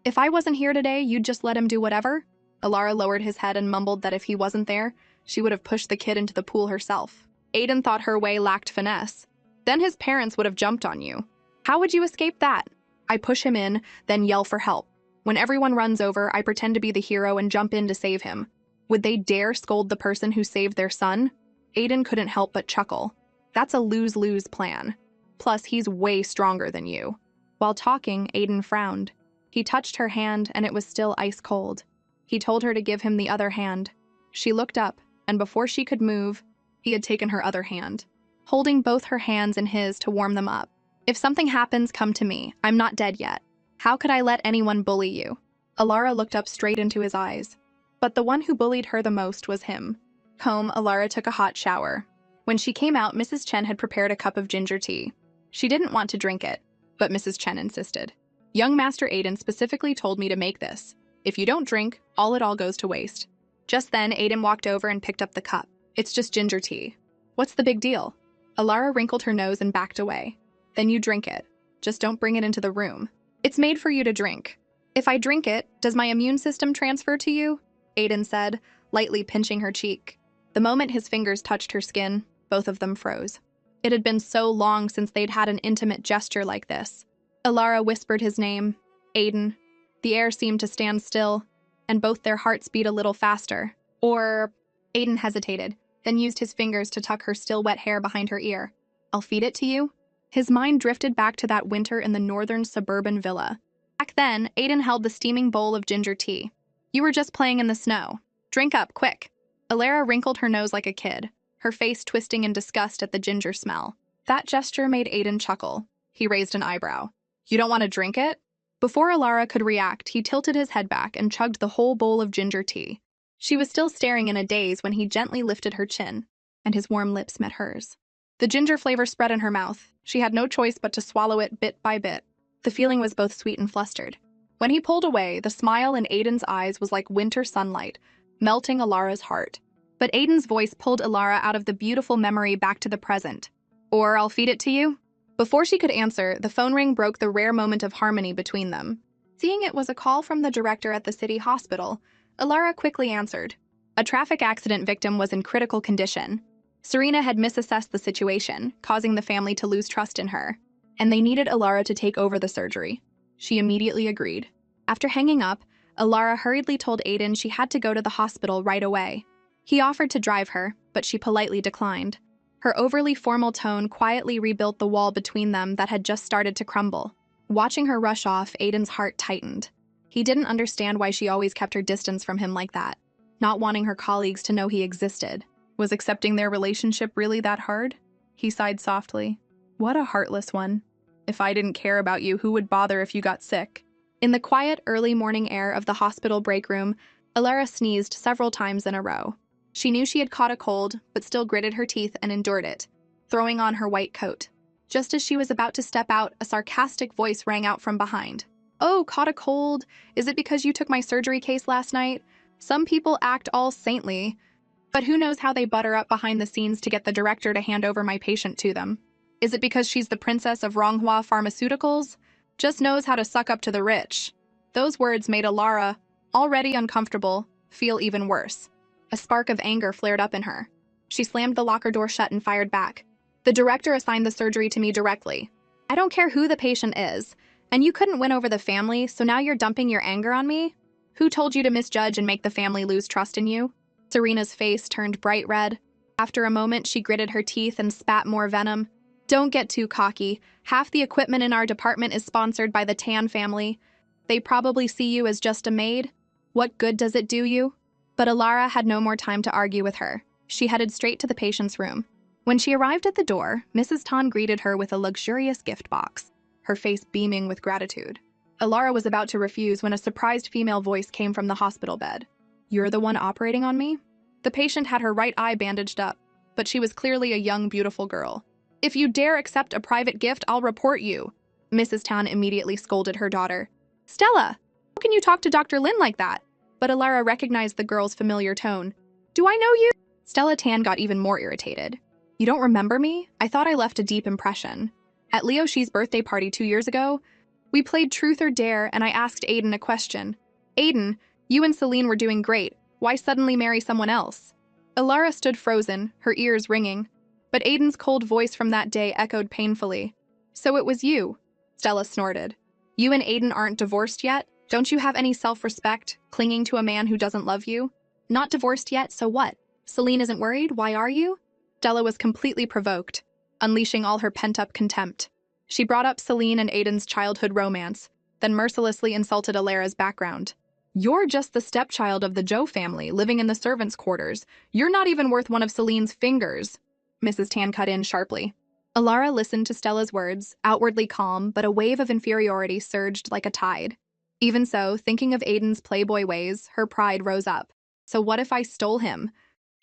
If I wasn't here today, you'd just let him do whatever? Alara lowered his head and mumbled that if he wasn't there, she would have pushed the kid into the pool herself. Aiden thought her way lacked finesse. Then his parents would have jumped on you. How would you escape that? I push him in, then yell for help. When everyone runs over, I pretend to be the hero and jump in to save him. Would they dare scold the person who saved their son? Aiden couldn't help but chuckle. That's a lose-lose plan. Plus, he's way stronger than you. While talking, Aiden frowned. He touched her hand, and it was still ice cold. He told her to give him the other hand. She looked up, and before she could move, he had taken her other hand, holding both her hands in his to warm them up. If something happens, come to me. I'm not dead yet. How could I let anyone bully you? Alara looked up straight into his eyes. But the one who bullied her the most was him. Home, Alara took a hot shower. When she came out, Mrs. Chen had prepared a cup of ginger tea. She didn't want to drink it, but Mrs. Chen insisted. Young Master Aiden specifically told me to make this. If you don't drink, it all goes to waste. Just then, Aiden walked over and picked up the cup. It's just ginger tea. What's the big deal? Alara wrinkled her nose and backed away. Then you drink it. Just don't bring it into the room. It's made for you to drink. If I drink it, does my immune system transfer to you? Aiden said, lightly pinching her cheek. The moment his fingers touched her skin, both of them froze. It had been so long since they'd had an intimate gesture like this. Alara whispered his name, Aiden. The air seemed to stand still, and both their hearts beat a little faster. Aiden hesitated, then used his fingers to tuck her still wet hair behind her ear. I'll feed it to you? His mind drifted back to that winter in the northern suburban villa. Back then, Aiden held the steaming bowl of ginger tea. You were just playing in the snow. Drink up, quick. Alara wrinkled her nose like a kid, her face twisting in disgust at the ginger smell. That gesture made Aiden chuckle. He raised an eyebrow. You don't want to drink it? Before Alara could react, he tilted his head back and chugged the whole bowl of ginger tea. She was still staring in a daze when he gently lifted her chin, and his warm lips met hers. The ginger flavor spread in her mouth. She had no choice but to swallow it bit by bit. The feeling was both sweet and flustered. When he pulled away, the smile in Aiden's eyes was like winter sunlight, melting Alara's heart. But Aiden's voice pulled Alara out of the beautiful memory back to the present. Or I'll feed it to you? Before she could answer, the phone ring broke the rare moment of harmony between them. Seeing it was a call from the director at the city hospital, Alara quickly answered. A traffic accident victim was in critical condition. Serena had misassessed the situation, causing the family to lose trust in her, and they needed Alara to take over the surgery. She immediately agreed. After hanging up, Alara hurriedly told Aiden she had to go to the hospital right away. He offered to drive her, but she politely declined. Her overly formal tone quietly rebuilt the wall between them that had just started to crumble. Watching her rush off, Aiden's heart tightened. He didn't understand why she always kept her distance from him like that, not wanting her colleagues to know he existed. Was accepting their relationship really that hard? He sighed softly. What a heartless one. If I didn't care about you, who would bother if you got sick? In the quiet, early morning air of the hospital break room, Alara sneezed several times in a row. She knew she had caught a cold, but still gritted her teeth and endured it, throwing on her white coat. Just as she was about to step out, a sarcastic voice rang out from behind. Oh, caught a cold? Is it because you took my surgery case last night? Some people act all saintly, but who knows how they butter up behind the scenes to get the director to hand over my patient to them? Is it because she's the princess of Manhwa Pharmaceuticals? Just knows how to suck up to the rich. Those words made Alara, already uncomfortable, feel even worse. A spark of anger flared up in her. She slammed the locker door shut and fired back. The director assigned the surgery to me directly. I don't care who the patient is, and you couldn't win over the family, so now you're dumping your anger on me? Who told you to misjudge and make the family lose trust in you? Serena's face turned bright red. After a moment, she gritted her teeth and spat more venom. Don't get too cocky. Half the equipment in our department is sponsored by the Tan family. They probably see you as just a maid. What good does it do you? But Alara had no more time to argue with her. She headed straight to the patient's room. When she arrived at the door, Mrs. Tan greeted her with a luxurious gift box, her face beaming with gratitude. Alara was about to refuse when a surprised female voice came from the hospital bed. You're the one operating on me? The patient had her right eye bandaged up, but she was clearly a young, beautiful girl. If you dare accept a private gift, I'll report you. Mrs. Tan immediately scolded her daughter. Stella, how can you talk to Dr. Lin like that? But Alara recognized the girl's familiar tone. Do I know you? Stella Tan got even more irritated. You don't remember me? I thought I left a deep impression. At Leo Shi's birthday party 2 years ago, we played Truth or Dare and I asked Aiden a question. Aiden, you and Celine were doing great. Why suddenly marry someone else? Alara stood frozen, her ears ringing. But Aiden's cold voice from that day echoed painfully. So it was you, Stella snorted. You and Aiden aren't divorced yet? Don't you have any self-respect, clinging to a man who doesn't love you? Not divorced yet, so what? Celine isn't worried, why are you? Stella was completely provoked, unleashing all her pent-up contempt. She brought up Celine and Aiden's childhood romance, then mercilessly insulted Alara's background. You're just the stepchild of the Zhou family, living in the servants' quarters. You're not even worth one of Celine's fingers. Mrs. Tan cut in sharply. Alara listened to Stella's words, outwardly calm, but a wave of inferiority surged like a tide. Even so, thinking of Aiden's playboy ways, her pride rose up. So what if I stole him?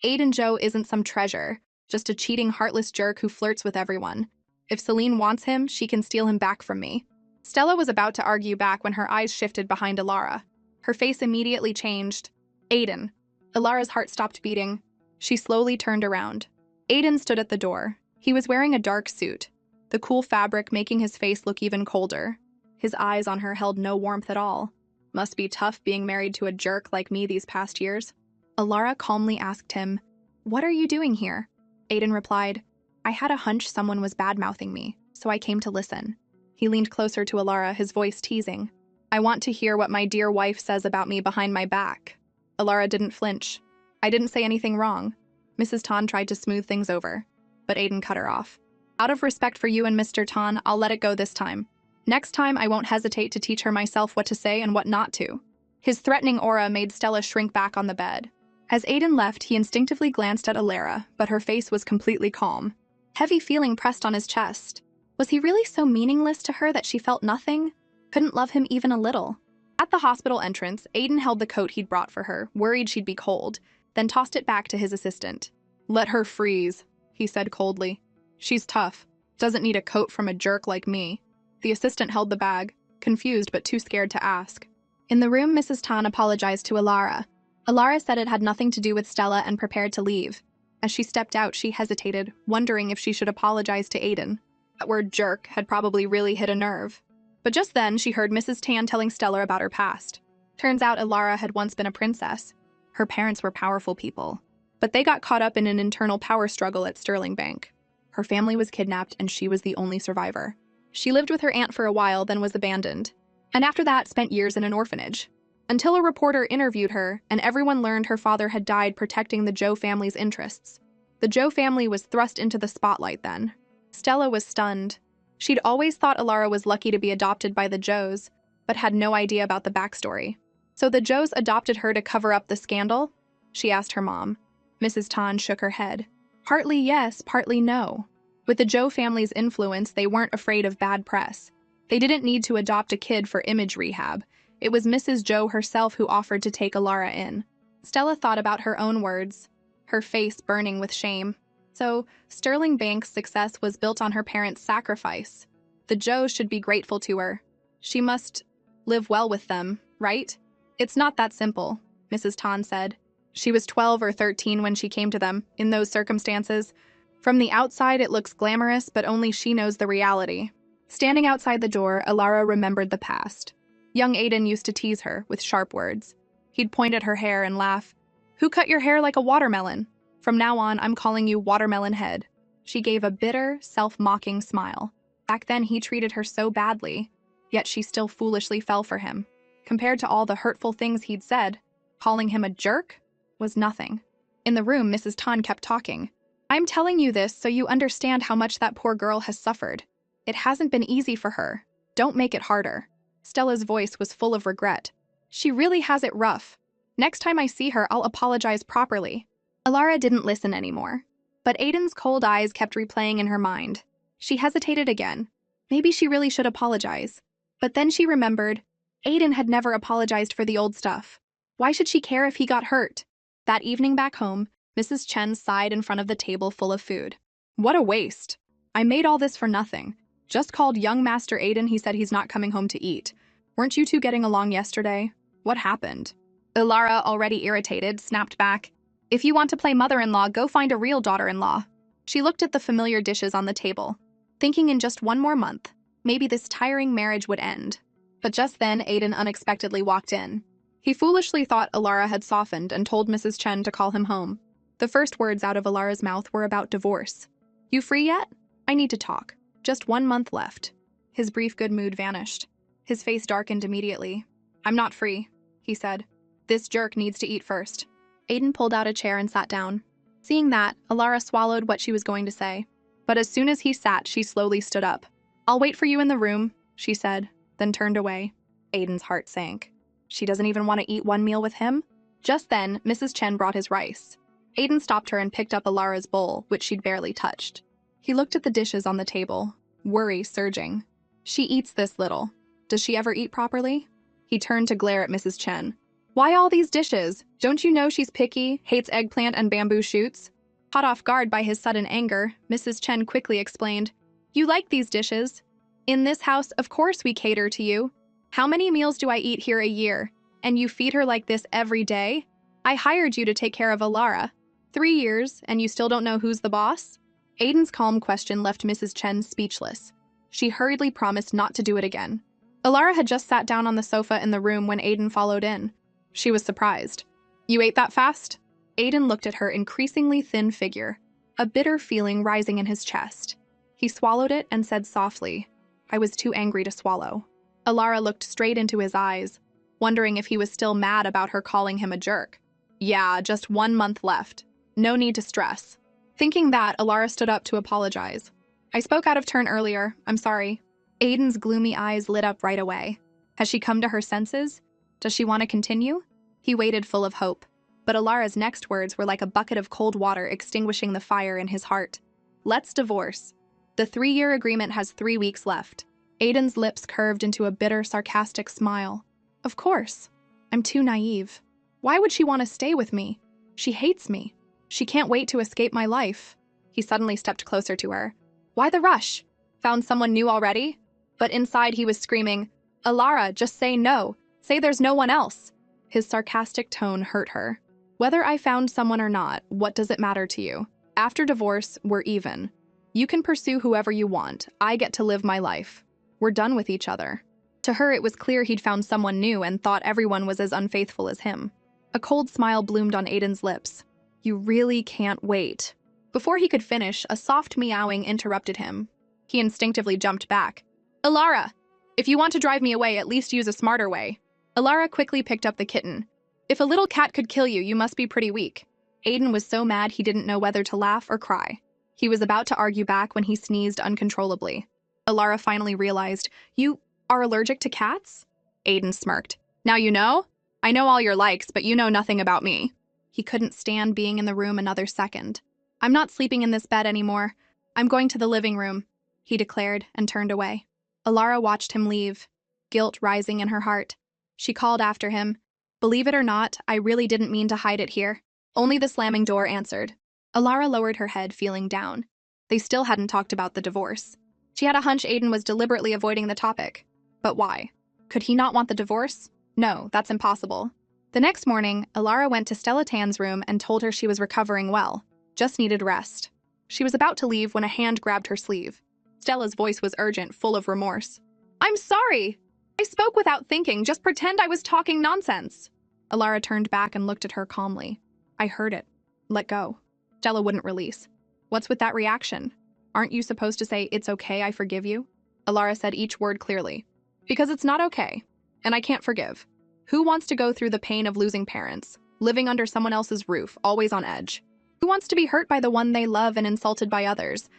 Aiden Zhou isn't some treasure, just a cheating, heartless jerk who flirts with everyone. If Celine wants him, she can steal him back from me. Stella was about to argue back when her eyes shifted behind Alara. Her face immediately changed. Aiden. Alara's heart stopped beating. She slowly turned around. Aiden stood at the door. He was wearing a dark suit, the cool fabric making his face look even colder. His eyes on her held no warmth at all. Must be tough being married to a jerk like me these past years. Alara calmly asked him, "What are you doing here?" Aiden replied, "I had a hunch someone was bad-mouthing me, so I came to listen." He leaned closer to Alara, his voice teasing. "I want to hear what my dear wife says about me behind my back." Alara didn't flinch. "I didn't say anything wrong." Mrs. Tan tried to smooth things over, but Aiden cut her off. "Out of respect for you and Mr. Tan, I'll let it go this time. Next time, I won't hesitate to teach her myself what to say and what not to." His threatening aura made Stella shrink back on the bed. As Aiden left, he instinctively glanced at Alara, but her face was completely calm. Heavy feeling pressed on his chest. Was he really so meaningless to her that she felt nothing? Couldn't love him even a little? At the hospital entrance, Aiden held the coat he'd brought for her, worried she'd be cold, then tossed it back to his assistant. "Let her freeze," he said coldly. "She's tough. Doesn't need a coat from a jerk like me." The assistant held the bag, confused but too scared to ask. In the room, Mrs. Tan apologized to Alara. Alara said it had nothing to do with Stella and prepared to leave. As she stepped out, she hesitated, wondering if she should apologize to Aiden. That word jerk had probably really hit a nerve. But just then, she heard Mrs. Tan telling Stella about her past. Turns out Alara had once been a princess. Her parents were powerful people, but they got caught up in an internal power struggle at Sterling Bank. Her family was kidnapped and she was the only survivor. She lived with her aunt for a while, then was abandoned. And after that, spent years in an orphanage. Until a reporter interviewed her, and everyone learned her father had died protecting the Zhou family's interests. The Zhou family was thrust into the spotlight then. Stella was stunned. She'd always thought Alara was lucky to be adopted by the Zhous, but had no idea about the backstory. So the Zhous adopted her to cover up the scandal? She asked her mom. Mrs. Tan shook her head. Partly yes, partly no. With the Zhou family's influence, they weren't afraid of bad press. They didn't need to adopt a kid for image rehab. It was Mrs. Zhou herself who offered to take Alara in. Stella thought about her own words, her face burning with shame. So, Sterling Bank's success was built on her parents' sacrifice. The Zhous should be grateful to her. She must live well with them, right? It's not that simple, Mrs. Tan said. She was 12 or 13 when she came to them, in those circumstances. From the outside, it looks glamorous, but only she knows the reality. Standing outside the door, Alara remembered the past. Young Aiden used to tease her with sharp words. He'd point at her hair and laugh. "Who cut your hair like a watermelon? From now on, I'm calling you Watermelon Head." She gave a bitter, self-mocking smile. Back then, he treated her so badly, yet she still foolishly fell for him. Compared to all the hurtful things he'd said, calling him a jerk was nothing. In the room, Mrs. Tan kept talking. "I'm telling you this so you understand how much that poor girl has suffered. It hasn't been easy for her. Don't make it harder." Stella's voice was full of regret. "She really has it rough. Next time I see her, I'll apologize properly." Alara didn't listen anymore, but Aiden's cold eyes kept replaying in her mind. She hesitated again. Maybe she really should apologize. But then she remembered, Aiden had never apologized for the old stuff. Why should she care if he got hurt? That evening back home, Mrs. Chen sighed in front of the table full of food. "What a waste. I made all this for nothing. Just called young Master Aiden, he said he's not coming home to eat. Weren't you two getting along yesterday? What happened? Ilara, already irritated, snapped back. If you want to play mother-in-law, go find a real daughter-in-law. She looked at the familiar dishes on the table, thinking in just one more month, maybe this tiring marriage would end. But just then, Aiden unexpectedly walked in. He foolishly thought Ilara had softened and told Mrs. Chen to call him home. The first words out of Ilara's mouth were about divorce. You free yet? I need to talk. Just 1 month left. His brief good mood vanished. His face darkened immediately. I'm not free, he said. This jerk needs to eat first. Aiden pulled out a chair and sat down. Seeing that, Ilara swallowed what she was going to say. But as soon as he sat, she slowly stood up. I'll wait for you in the room, she said, then turned away. Aiden's heart sank. She doesn't even want to eat one meal with him? Just then, Mrs. Chen brought his rice. Aiden stopped her and picked up Ilara's bowl, which she'd barely touched. He looked at the dishes on the table, worry surging. She eats this little. Does she ever eat properly? He turned to glare at Mrs. Chen. Why all these dishes? Don't you know she's picky, hates eggplant and bamboo shoots? Caught off guard by his sudden anger, Mrs. Chen quickly explained, You like these dishes? In this house, of course we cater to you. How many meals do I eat here a year? And you feed her like this every day? I hired you to take care of Ilara. 3 years, and you still don't know who's the boss? Aiden's calm question left Mrs. Chen speechless. She hurriedly promised not to do it again. Ilara had just sat down on the sofa in the room when Aiden followed in. She was surprised. You ate that fast? Aiden looked at her increasingly thin figure, a bitter feeling rising in his chest. He swallowed it and said softly, I was too angry to swallow. Ilara looked straight into his eyes, wondering if he was still mad about her calling him a jerk. Yeah, just 1 month left. No need to stress. Thinking that, Ilara stood up to apologize. I spoke out of turn earlier. I'm sorry. Aiden's gloomy eyes lit up right away. Has she come to her senses? Does she want to continue? He waited full of hope. But Ilara's next words were like a bucket of cold water extinguishing the fire in his heart. Let's divorce. The 3-year agreement has 3 weeks left. Aiden's lips curved into a bitter, sarcastic smile. Of course. I'm too naive. Why would she want to stay with me? She hates me. She can't wait to escape my life. He suddenly stepped closer to her. Why the rush? Found someone new already? But inside he was screaming, Ilara, just say no. Say there's no one else. His sarcastic tone hurt her. Whether I found someone or not, what does it matter to you? After divorce, we're even. You can pursue whoever you want. I get to live my life. We're done with each other. To her, it was clear he'd found someone new and thought everyone was as unfaithful as him. A cold smile bloomed on Aiden's lips. You really can't wait. Before he could finish, a soft meowing interrupted him. He instinctively jumped back. Ilara! If you want to drive me away, at least use a smarter way. Ilara quickly picked up the kitten. If a little cat could kill you, you must be pretty weak. Aiden was so mad he didn't know whether to laugh or cry. He was about to argue back when he sneezed uncontrollably. Ilara finally realized, You are allergic to cats? Aiden smirked. Now you know? I know all your likes, but you know nothing about me. He couldn't stand being in the room another second. I'm not sleeping in this bed anymore. I'm going to the living room, he declared and turned away. Ilara watched him leave, guilt rising in her heart. She called after him. Believe it or not, I really didn't mean to hide it here. Only the slamming door answered. Ilara lowered her head, feeling down. They still hadn't talked about the divorce. She had a hunch Aiden was deliberately avoiding the topic. But why? Could he not want the divorce? No, that's impossible. The next morning, Ilara went to Stella Tan's room and told her she was recovering well, just needed rest. She was about to leave when a hand grabbed her sleeve. Stella's voice was urgent, full of remorse. I'm sorry! I spoke without thinking, just pretend I was talking nonsense. Ilara turned back and looked at her calmly. I heard it. Let go. Stella wouldn't release. What's with that reaction? Aren't you supposed to say, it's okay, I forgive you? Ilara said each word clearly. Because it's not okay, and I can't forgive. Who wants to go through the pain of losing parents, living under someone else's roof, always on edge? Who wants to be hurt by the one they love and insulted by others?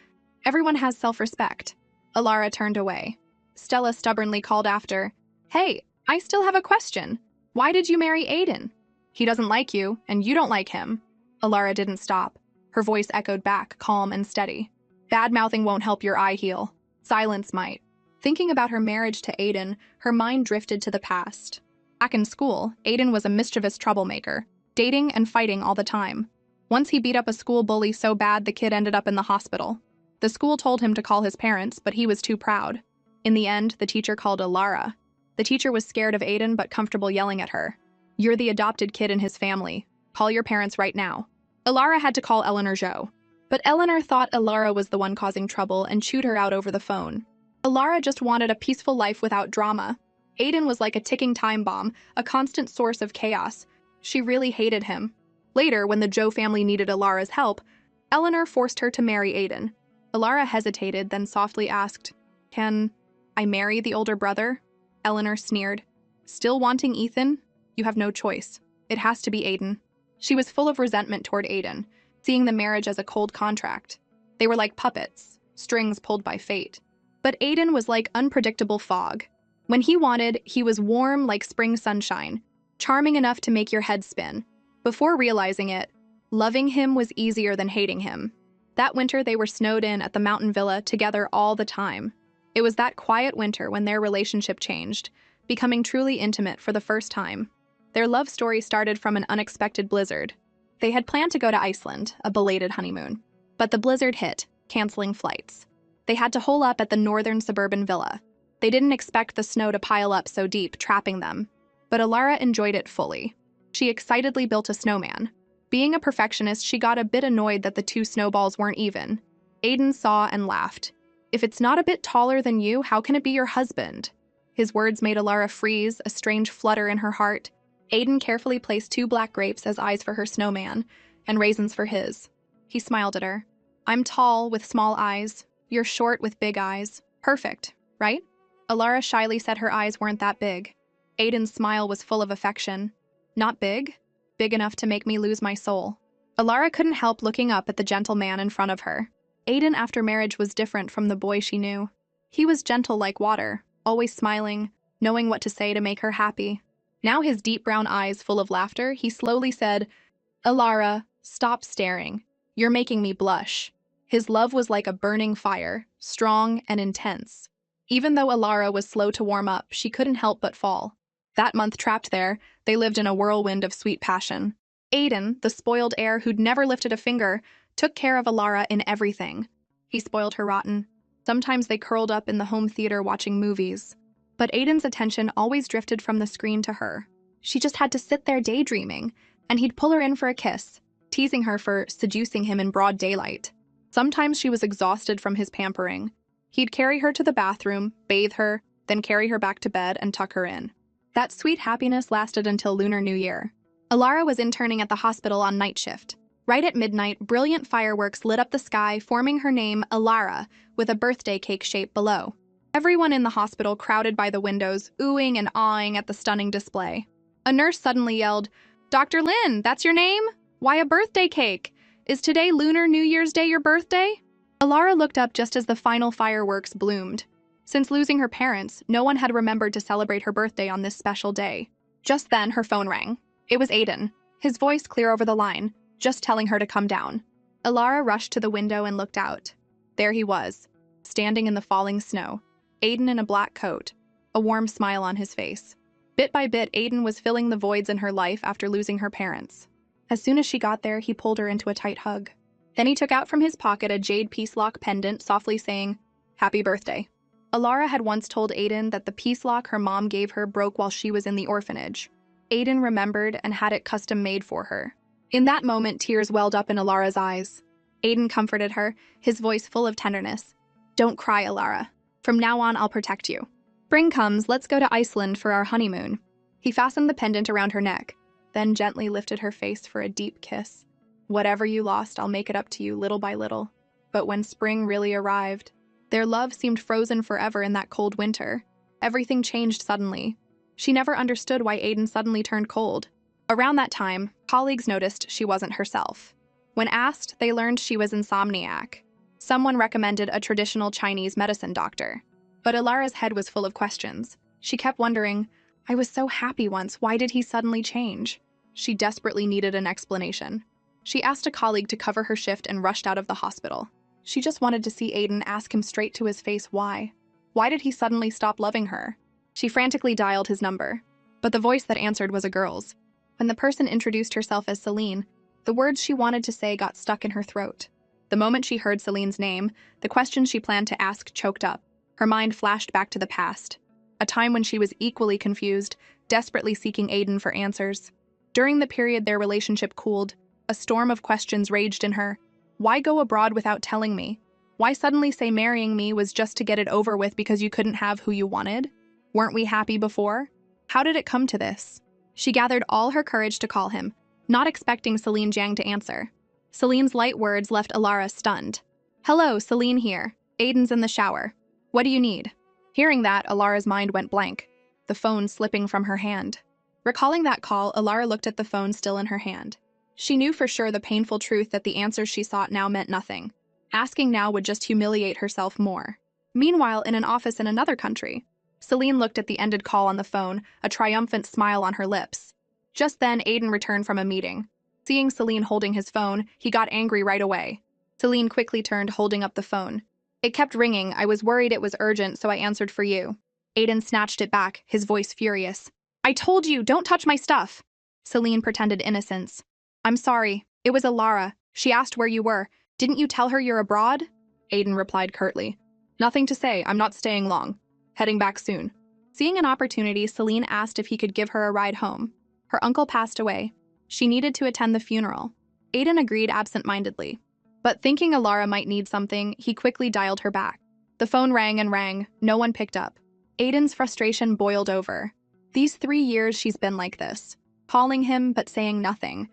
Everyone has self-respect. Ilara turned away. Stella stubbornly called after, Hey, I still have a question. Why did you marry Aiden? He doesn't like you, and you don't like him. Ilara didn't stop. Her voice echoed back, calm and steady. Bad-mouthing won't help your eye heal. Silence might. Thinking about her marriage to Aiden, her mind drifted to the past. Back in school, Aiden was a mischievous troublemaker, dating and fighting all the time. Once he beat up a school bully so bad the kid ended up in the hospital. The school told him to call his parents, but he was too proud. In the end, the teacher called Alara. The teacher was scared of Aiden but comfortable yelling at her. "You're the adopted kid in his family. Call your parents right now." Alara had to call Eleanor Joe. But Eleanor thought Alara was the one causing trouble and chewed her out over the phone. Alara just wanted a peaceful life without drama. Aiden was like a ticking time bomb, a constant source of chaos. She really hated him. Later, when the Joe family needed Alara's help, Eleanor forced her to marry Aiden. Alara hesitated, then softly asked, "Can I marry the older brother?" Eleanor sneered. "Still wanting Ethan? You have no choice. It has to be Aiden." She was full of resentment toward Aiden, seeing the marriage as a cold contract. They were like puppets, strings pulled by fate. But Aiden was like unpredictable fog. When he wanted, he was warm like spring sunshine, charming enough to make your head spin. Before realizing it, loving him was easier than hating him. That winter, they were snowed in at the mountain villa together all the time. It was that quiet winter when their relationship changed, becoming truly intimate for the first time. Their love story started from an unexpected blizzard. They had planned to go to Iceland, a belated honeymoon. But the blizzard hit, canceling flights. They had to hole up at the northern suburban villa. They didn't expect the snow to pile up so deep, trapping them. But Alara enjoyed it fully. She excitedly built a snowman. Being a perfectionist, she got a bit annoyed that the two snowballs weren't even. Aiden saw and laughed. "If it's not a bit taller than you, how can it be your husband?" His words made Alara freeze, a strange flutter in her heart. Aiden carefully placed 2 black grapes as eyes for her snowman, and raisins for his. He smiled at her. "I'm tall, with small eyes. You're short, with big eyes. Perfect, right?" Alara shyly said her eyes weren't that big. Aiden's smile was full of affection. "Not big? Big enough to make me lose my soul." Alara couldn't help looking up at the gentle man in front of her. Aiden after marriage was different from the boy she knew. He was gentle like water, always smiling, knowing what to say to make her happy. Now his deep brown eyes full of laughter, he slowly said, "Alara, stop staring. You're making me blush." His love was like a burning fire, strong and intense. Even though Alara was slow to warm up, she couldn't help but fall. That month trapped there, they lived in a whirlwind of sweet passion. Aiden, the spoiled heir who'd never lifted a finger, took care of Alara in everything. He spoiled her rotten. Sometimes they curled up in the home theater watching movies. But Aiden's attention always drifted from the screen to her. She just had to sit there daydreaming, and he'd pull her in for a kiss, teasing her for seducing him in broad daylight. Sometimes she was exhausted from his pampering. He'd carry her to the bathroom, bathe her, then carry her back to bed and tuck her in. That sweet happiness lasted until Lunar New Year. Alara was interning at the hospital on night shift. Right at midnight, brilliant fireworks lit up the sky, forming her name, Alara, with a birthday cake shape below. Everyone in the hospital crowded by the windows, oohing and awing at the stunning display. A nurse suddenly yelled, "Dr. Lin, that's your name? Why a birthday cake? Is today Lunar New Year's Day your birthday?" Alara looked up just as the final fireworks bloomed. Since losing her parents, no one had remembered to celebrate her birthday on this special day. Just then, her phone rang. It was Aiden, his voice clear over the line, just telling her to come down. Alara rushed to the window and looked out. There he was, standing in the falling snow, Aiden in a black coat, a warm smile on his face. Bit by bit, Aiden was filling the voids in her life after losing her parents. As soon as she got there, he pulled her into a tight hug. Then he took out from his pocket a jade peace lock pendant, softly saying, "Happy birthday." Alara had once told Aiden that the peace lock her mom gave her broke while she was in the orphanage. Aiden remembered and had it custom made for her. In that moment, tears welled up in Alara's eyes. Aiden comforted her, his voice full of tenderness. "Don't cry, Alara. From now on, I'll protect you. Spring comes, let's go to Iceland for our honeymoon." He fastened the pendant around her neck, then gently lifted her face for a deep kiss. "Whatever you lost, I'll make it up to you little by little." But when spring really arrived, their love seemed frozen forever in that cold winter. Everything changed suddenly. She never understood why Aiden suddenly turned cold. Around that time, colleagues noticed she wasn't herself. When asked, they learned she was insomniac. Someone recommended a traditional Chinese medicine doctor. But Alara's head was full of questions. She kept wondering, "I was so happy once, why did he suddenly change?" She desperately needed an explanation. She asked a colleague to cover her shift and rushed out of the hospital. She just wanted to see Aiden, ask him straight to his face why. Why did he suddenly stop loving her? She frantically dialed his number, but the voice that answered was a girl's. When the person introduced herself as Celine, the words she wanted to say got stuck in her throat. The moment she heard Celine's name, the questions she planned to ask choked up. Her mind flashed back to the past, a time when she was equally confused, desperately seeking Aiden for answers. During the period their relationship cooled, a storm of questions raged in her. Why go abroad without telling me? Why suddenly say marrying me was just to get it over with because you couldn't have who you wanted? Weren't we happy before? How did it come to this? She gathered all her courage to call him, not expecting Celine Jiang to answer. Celine's light words left Alara stunned. Hello, Celine here. Aiden's in the shower. What do you need? Hearing that, Alara's mind went blank, the phone slipping from her hand. Recalling that call, Alara looked at the phone still in her hand. She knew for sure the painful truth that the answers she sought now meant nothing. Asking now would just humiliate herself more. Meanwhile, in an office in another country, Celine looked at the ended call on the phone, a triumphant smile on her lips. Just then, Aiden returned from a meeting. Seeing Celine holding his phone, he got angry right away. Celine quickly turned, holding up the phone. It kept ringing. I was worried it was urgent, so I answered for you. Aiden snatched it back, his voice furious. I told you, don't touch my stuff. Celine pretended innocence. I'm sorry. It was Alara. She asked where you were. Didn't you tell her you're abroad? Aiden replied curtly. Nothing to say. I'm not staying long. Heading back soon. Seeing an opportunity, Celine asked if he could give her a ride home. Her uncle passed away. She needed to attend the funeral. Aiden agreed absent-mindedly. But thinking Alara might need something, he quickly dialed her back. The phone rang and rang. No one picked up. Aiden's frustration boiled over. These 3 years she's been like this, calling him but saying nothing.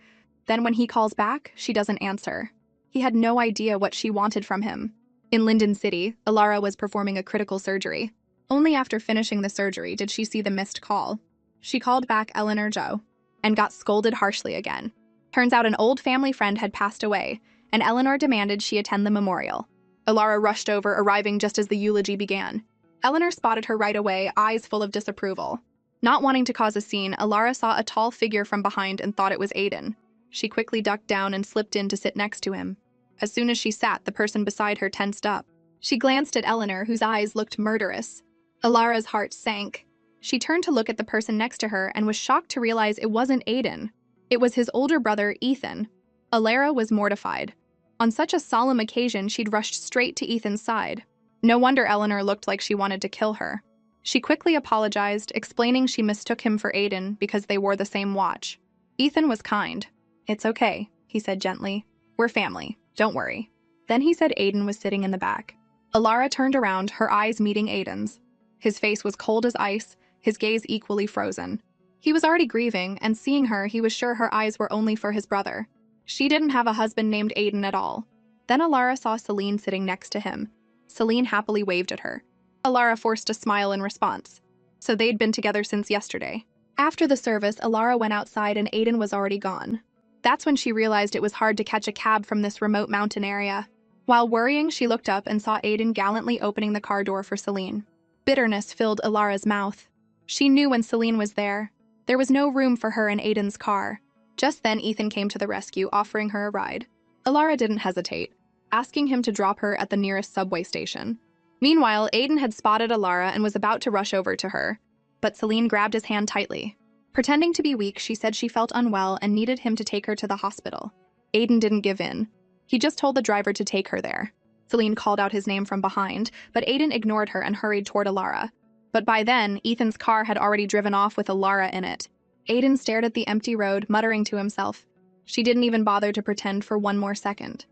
Then when he calls back, she doesn't answer. He had no idea what she wanted from him. In Linden City, Alara was performing a critical surgery. Only after finishing the surgery did she see the missed call. She called back Eleanor Joe and got scolded harshly again. Turns out an old family friend had passed away, and Eleanor demanded she attend the memorial. Alara rushed over, arriving just as the eulogy began. Eleanor spotted her right away, eyes full of disapproval. Not wanting to cause a scene, Alara saw a tall figure from behind and thought it was Aiden. She quickly ducked down and slipped in to sit next to him. As soon as she sat, the person beside her tensed up. She glanced at Eleanor, whose eyes looked murderous. Alara's heart sank. She turned to look at the person next to her and was shocked to realize it wasn't Aiden. It was his older brother, Ethan. Alara was mortified. On such a solemn occasion, she'd rushed straight to Ethan's side. No wonder Eleanor looked like she wanted to kill her. She quickly apologized, explaining she mistook him for Aiden because they wore the same watch. Ethan was kind. It's okay, he said gently. We're family, don't worry. Then he said Aiden was sitting in the back. Alara turned around, her eyes meeting Aiden's. His face was cold as ice, his gaze equally frozen. He was already grieving, and seeing her, he was sure her eyes were only for his brother. She didn't have a husband named Aiden at all. Then Alara saw Celine sitting next to him. Celine happily waved at her. Alara forced a smile in response. So they'd been together since yesterday. After the service, Alara went outside and Aiden was already gone. That's when she realized it was hard to catch a cab from this remote mountain area. While worrying, she looked up and saw Aiden gallantly opening the car door for Celine. Bitterness filled Alara's mouth. She knew when Celine was there was no room for her in Aiden's car. Just then, Ethan came to the rescue, offering her a ride. Alara didn't hesitate, asking him to drop her at the nearest subway station. Meanwhile, Aiden had spotted Alara and was about to rush over to her, but Celine grabbed his hand tightly. Pretending to be weak, she said she felt unwell and needed him to take her to the hospital. Aiden didn't give in. He just told the driver to take her there. Celine called out his name from behind, but Aiden ignored her and hurried toward Alara. But by then, Ethan's car had already driven off with Alara in it. Aiden stared at the empty road, muttering to himself. She didn't even bother to pretend for one more second.